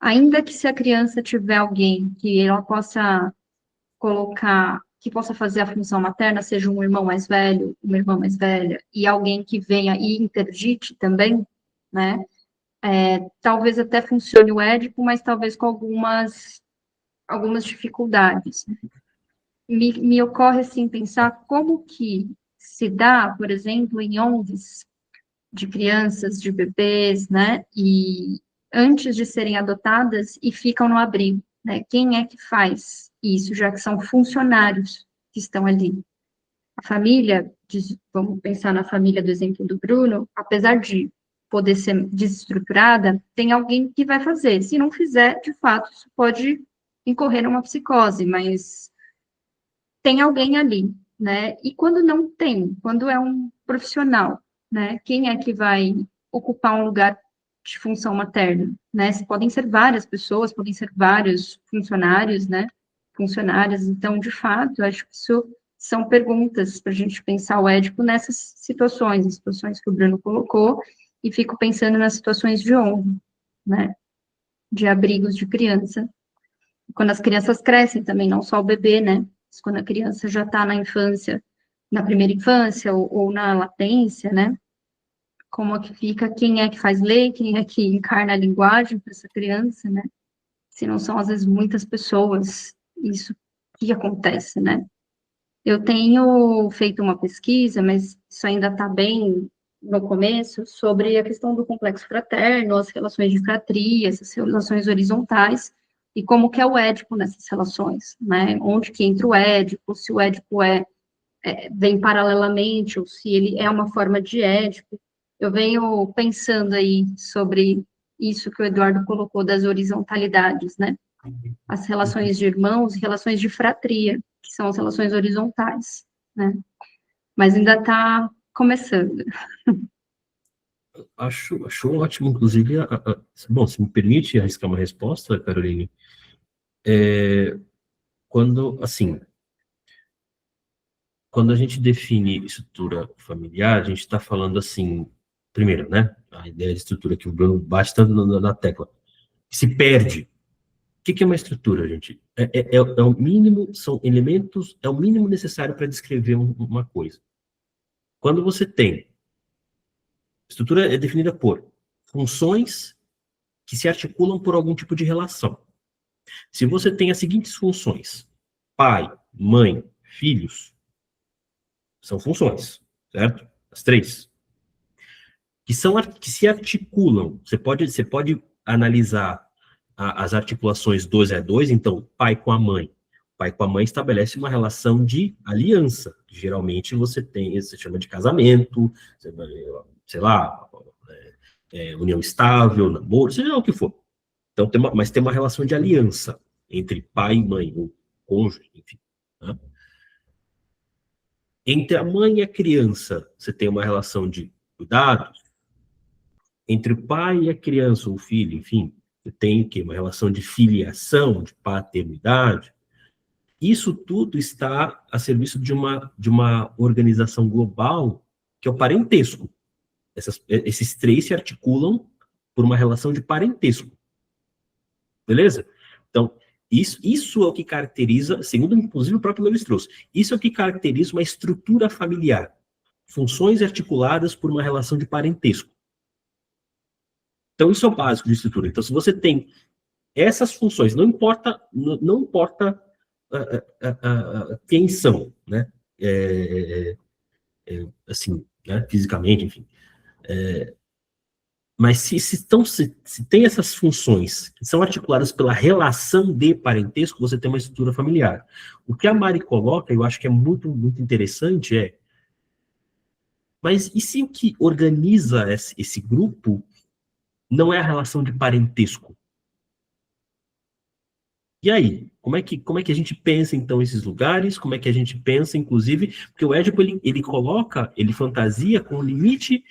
Ainda que se a criança tiver alguém que ela possa colocar, que possa fazer a função materna, seja um irmão mais velho, uma irmã mais velha, e alguém que venha e interdite também, né? Talvez até funcione o Édipo, mas talvez com algumas dificuldades. Me ocorre, assim, pensar como que se dá, por exemplo, em ONGs de crianças, de bebês, né, e antes de serem adotadas e ficam no abrigo, né, quem é que faz isso, já que são funcionários que estão ali? A família, vamos pensar na família do exemplo do Bruno, apesar de poder ser desestruturada, tem alguém que vai fazer. Se não fizer, de fato, isso pode incorrer numa psicose, mas tem alguém ali, né? E quando não tem, quando é um profissional, né? Quem é que vai ocupar um lugar de função materna, né? Podem ser várias pessoas, podem ser vários funcionários, né? Funcionárias. Então, de fato, eu acho que isso são perguntas para a gente pensar o Édipo nessas situações, as situações que o Bruno colocou, e fico pensando nas situações de honra, né? De abrigos de criança. Quando as crianças crescem também, não só o bebê, né? Mas quando a criança já está na infância, na primeira infância ou na latência, né? como é que fica, quem é que faz lei, quem é que encarna a linguagem para essa criança, né? Se não são, às vezes, muitas pessoas, isso, o que acontece, né? Eu tenho feito uma pesquisa, mas isso ainda está bem no começo, sobre a questão do complexo fraterno, as relações de fratria, essas relações horizontais, e como que é o Édipo nessas relações, né? Onde que entra o Édipo, se o Édipo vem paralelamente, ou se ele é uma forma de Édipo. Eu venho pensando aí sobre isso que o Eduardo colocou das horizontalidades, né? As relações de irmãos e relações de fratria, que são as relações horizontais, né? Mas ainda está começando. Acho ótimo, inclusive, bom, se me permite arriscar uma resposta, Caroline, quando a gente define estrutura familiar, a gente está falando assim, primeiro, né, a ideia de estrutura que o Bruno bate tanto na tecla, que se perde. O que é uma estrutura, gente? É o mínimo, são elementos, é o mínimo necessário para descrever uma coisa. Quando você tem, estrutura é definida por funções que se articulam por algum tipo de relação. Se você tem as seguintes funções, pai, mãe, filhos, são funções, certo? As três. Que se articulam. Você pode analisar as articulações 2 a 2, então, pai com a mãe. Pai com a mãe estabelece uma relação de aliança. Geralmente você chama de casamento, sei lá, união estável, namoro, seja lá o que for. Então, mas tem uma relação de aliança entre pai e mãe, ou cônjuge, enfim. Né? Entre a mãe e a criança, você tem uma relação de cuidados. Entre o pai e a criança, ou o filho, enfim, você tem o quê? Uma relação de filiação, de paternidade. Isso tudo está a serviço de uma organização global, que é o parentesco. Esses três se articulam por uma relação de parentesco. Beleza? Então, isso é o que caracteriza, segundo inclusive o próprio Lévi-Strauss, isso é o que caracteriza uma estrutura familiar. Funções articuladas por uma relação de parentesco. Então, isso é o básico de estrutura. Então, se você tem essas funções, não importa quem são, né? Assim, né? Fisicamente, enfim. Mas se tem essas funções que são articuladas pela relação de parentesco, você tem uma estrutura familiar. O que a Mari coloca, eu acho que é muito, muito interessante, mas e se o que organiza esse grupo não é a relação de parentesco? E aí? Como é que a gente pensa, então, esses lugares? Como é que a gente pensa, inclusive, porque o Édipo, ele fantasia com o limite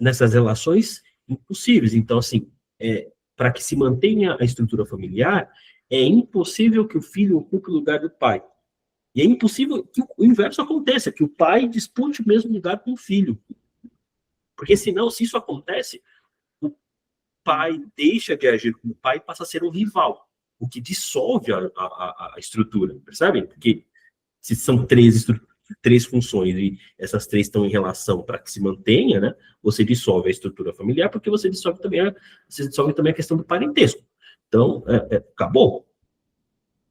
nessas relações impossíveis. Então, assim, para que se mantenha a estrutura familiar, é impossível que o filho ocupe o lugar do pai. E é impossível que o inverso aconteça, que o pai dispute o mesmo lugar com o filho. Porque, senão, se isso acontece, o pai deixa de agir como pai e passa a ser um rival, o que dissolve a estrutura, percebem? Porque se são três funções e essas três estão em relação para que se mantenha, né? Você dissolve a estrutura familiar porque você dissolve também a questão do parentesco. Então, acabou.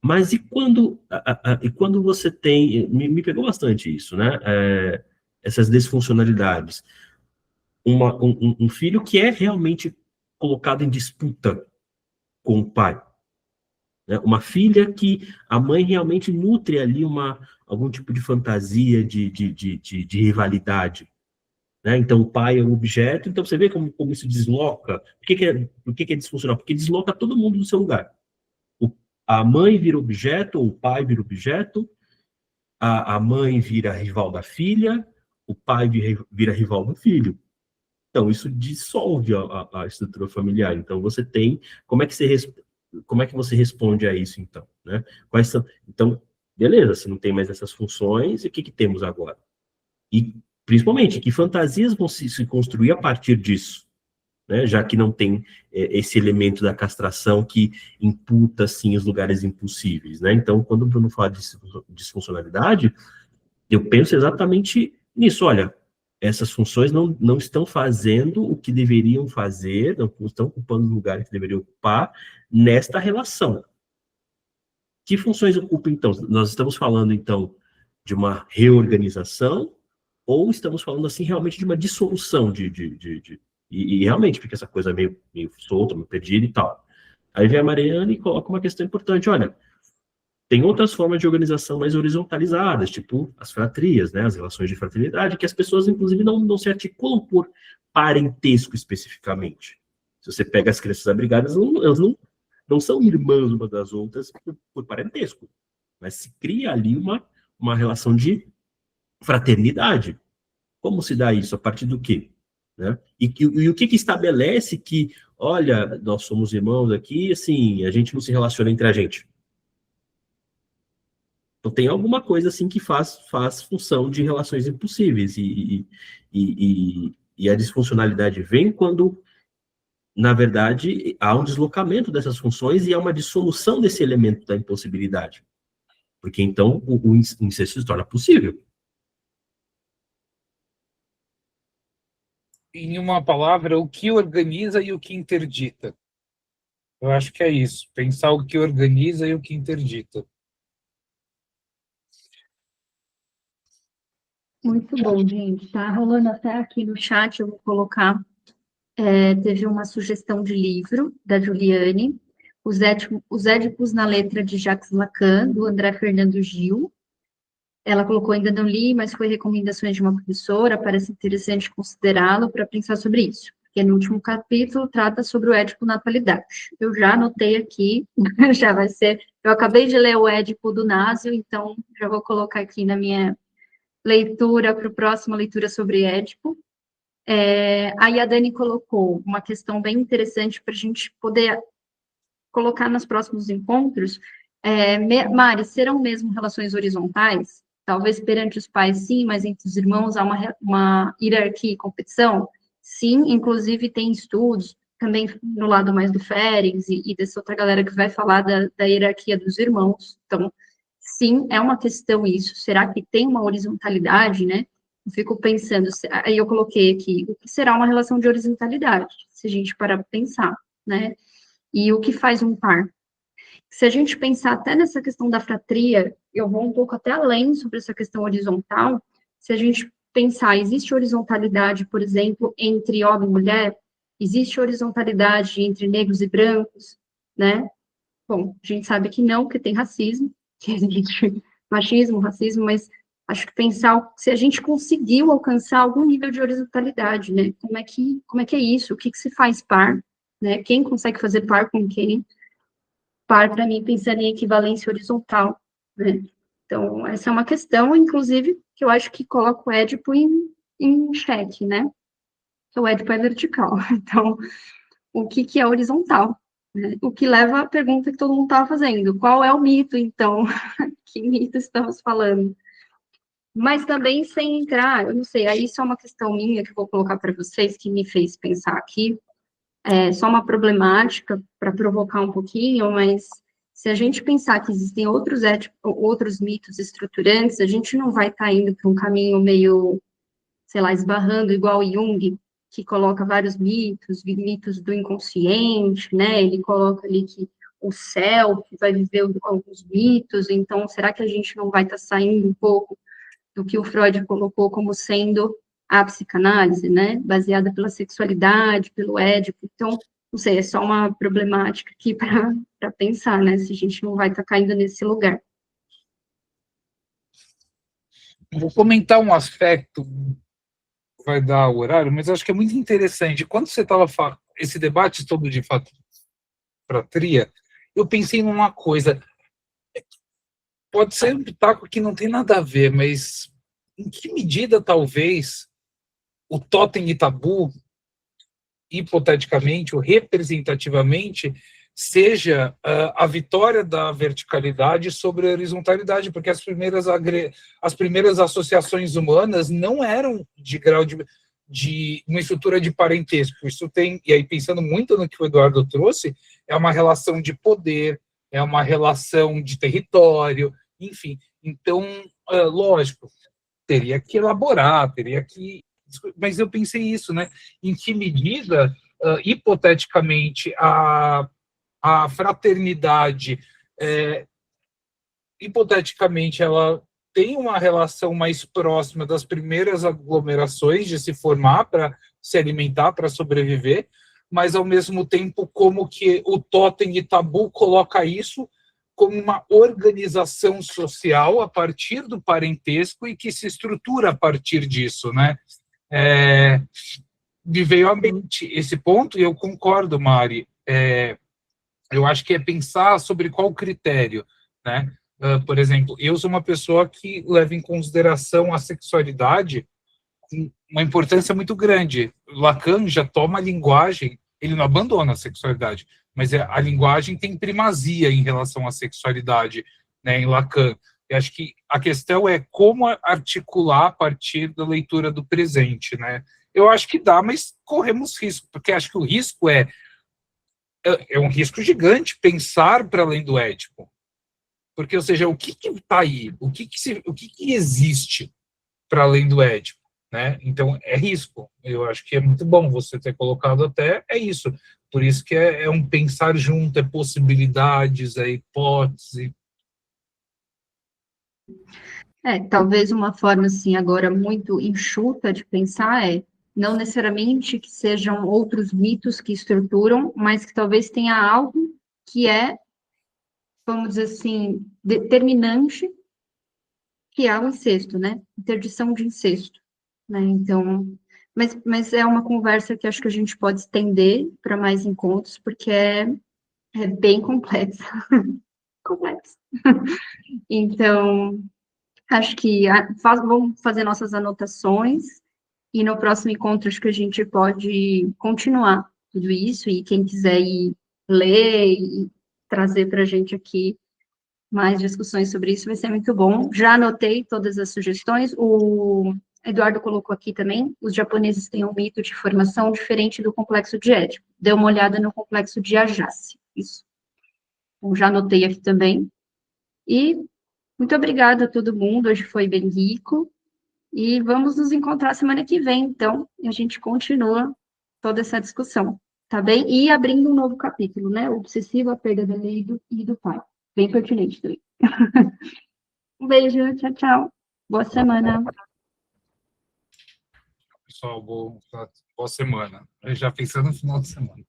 Mas e quando você tem... Me pegou bastante isso, né? Essas desfuncionalidades. Um filho que é realmente colocado em disputa com o pai. Né? Uma filha que a mãe realmente nutre ali algum tipo de fantasia, de rivalidade. Né? Então, o pai é o objeto, então você vê como isso desloca. Por que é disfuncional? Porque desloca todo mundo do seu lugar. A mãe vira objeto, ou o pai vira objeto, a mãe vira rival da filha, o pai vira rival do filho. Então, isso dissolve a estrutura familiar. Então, você tem... Como é que você responde a isso, então? Né? Quais são... Então, beleza, se não tem mais essas funções, e o que temos agora? E, principalmente, que fantasias vão se construir a partir disso? Né? Já que não tem esse elemento da castração que imputa, assim, os lugares impossíveis. Né? Então, quando o Bruno fala de disfuncionalidade, eu penso exatamente nisso. Olha, essas funções não estão fazendo o que deveriam fazer, não estão ocupando o lugar que deveriam ocupar nesta relação. Que funções ocupam, então? Nós estamos falando, então, de uma reorganização ou estamos falando, assim, realmente de uma dissolução e realmente fica essa coisa meio solta, meio perdida e tal. Aí vem a Mariana e coloca uma questão importante, olha, tem outras formas de organização mais horizontalizadas, tipo as fratrias, né, as relações de fraternidade, que as pessoas, inclusive, não se articulam por parentesco especificamente. Se você pega as crianças abrigadas, elas não são irmãs umas das outras por parentesco, mas se cria ali uma relação de fraternidade. Como se dá isso? A partir do quê? Né? E o que estabelece que, olha, nós somos irmãos aqui, assim, a gente não se relaciona entre a gente? Então tem alguma coisa assim que faz função de relações impossíveis. E a disfuncionalidade vem quando, na verdade, há um deslocamento dessas funções e há uma dissolução desse elemento da impossibilidade. Porque então o incesto se torna possível. Em uma palavra, o que organiza e o que interdita. Eu acho que é isso, pensar o que organiza e o que interdita. Muito bom, gente. Tá rolando até aqui no chat, eu vou colocar. Teve uma sugestão de livro da Juliane, Os Édipos na Letra de Jacques Lacan, do André Fernando Gil. Ela colocou, ainda não li, mas foi recomendações de uma professora, parece interessante considerá-lo para pensar sobre isso, porque no último capítulo trata sobre o Édipo na atualidade. Eu já anotei aqui, já vai ser... Eu acabei de ler o Édipo do Násio, então já vou colocar aqui na minha leitura, para a próxima leitura sobre Édipo. Aí a Dani colocou uma questão bem interessante para a gente poder colocar nos próximos encontros. Mari, serão mesmo relações horizontais? Talvez perante os pais, sim, mas entre os irmãos há uma hierarquia e competição? Sim, inclusive tem estudos, também no lado mais do Ferenc e dessa outra galera que vai falar da hierarquia dos irmãos. Então, sim, é uma questão isso. Será que tem uma horizontalidade, né? Eu fico pensando, aí eu coloquei aqui, o que será uma relação de horizontalidade, se a gente parar para pensar, né? E o que faz um par? Se a gente pensar até nessa questão da fratria, eu vou um pouco até além sobre essa questão horizontal, se a gente pensar, existe horizontalidade, por exemplo, entre homem e mulher? Existe horizontalidade entre negros e brancos, né? Bom, a gente sabe que não, que tem racismo, que existe machismo, racismo, mas acho que pensar se a gente conseguiu alcançar algum nível de horizontalidade, né? Como é que é isso? O que se faz par? Né? Quem consegue fazer par com quem? Par, para mim, pensando em equivalência horizontal, né? Então, essa é uma questão, inclusive, que eu acho que coloca o Édipo em xeque, né? O Édipo é vertical. Então, o que é horizontal? Né? O que leva à pergunta que todo mundo estava fazendo. Qual é o mito, então? Que mito estamos falando? Mas também sem entrar, eu não sei, aí isso é uma questão minha que eu vou colocar para vocês, que me fez pensar aqui, só uma problemática para provocar um pouquinho, mas se a gente pensar que existem outros mitos estruturantes, a gente não vai estar indo para um caminho meio, sei lá, esbarrando igual Jung, que coloca vários mitos do inconsciente, né? Ele coloca ali que o self vai viver alguns mitos, então será que a gente não vai estar saindo um pouco do que o Freud colocou como sendo a psicanálise, né, baseada pela sexualidade, pelo Édipo? Então, não sei, é só uma problemática aqui para pensar, né, se a gente não vai estar caindo nesse lugar. Vou comentar um aspecto, vai dar o horário, mas acho que é muito interessante. Quando você estava falando, esse debate todo de fratria, eu pensei numa coisa, pode ser um pitaco que não tem nada a ver, mas em que medida, talvez, o totem e tabu, hipoteticamente ou representativamente, seja a vitória da verticalidade sobre a horizontalidade, porque as primeiras associações humanas não eram de grau de uma estrutura de parentesco. Isso tem, e aí pensando muito no que o Eduardo trouxe, é uma relação de poder, é uma relação de território, enfim. Então, lógico, teria que elaborar, teria que mas eu pensei isso, né? Em que medida, hipoteticamente, a fraternidade, hipoteticamente, ela tem uma relação mais próxima das primeiras aglomerações de se formar para se alimentar, para sobreviver, mas, ao mesmo tempo, como que o Totem e Tabu coloca isso como uma organização social a partir do parentesco e que se estrutura a partir disso, né? Me veio à mente esse ponto, e eu concordo, Mari. Eu acho que é pensar sobre qual critério, né? Por exemplo, eu sou uma pessoa que leva em consideração a sexualidade com uma importância muito grande. Lacan já toma a linguagem, ele não abandona a sexualidade, mas a linguagem tem primazia em relação à sexualidade, né, em Lacan. Eu acho que a questão é como articular a partir da leitura do presente, né? Eu acho que dá, mas corremos risco, porque acho que o risco é um risco gigante pensar para além do ético. Porque, ou seja, o que está aí? O que existe para além do ético? Né? Então, é risco. Eu acho que é muito bom você ter colocado até, isso. Por isso que é um pensar junto, é possibilidades, é hipótese. Talvez uma forma, assim, agora muito enxuta de pensar não necessariamente que sejam outros mitos que estruturam, mas que talvez tenha algo que vamos dizer assim, determinante, que é o incesto, né? Interdição de incesto, né? Então, mas é uma conversa que acho que a gente pode estender para mais encontros, porque é bem complexa. Complexo. Então, acho que vamos fazer nossas anotações, e no próximo encontro acho que a gente pode continuar tudo isso, e quem quiser ir ler e trazer para a gente aqui mais discussões sobre isso vai ser muito bom. Já anotei todas as sugestões, o Eduardo colocou aqui também, os japoneses têm um mito de formação diferente do complexo de Édipo. Dê uma olhada no complexo de Ajaccio, isso. Então, já anotei aqui também. E muito obrigada a todo mundo, hoje foi bem rico, e vamos nos encontrar semana que vem, então, e a gente continua toda essa discussão, tá bem? E abrindo um novo capítulo, né? O obsessivo, a perda da lei e do pai. Bem pertinente também. Um beijo, tchau, tchau. Boa semana. Pessoal, boa semana. Já pensando no final de semana.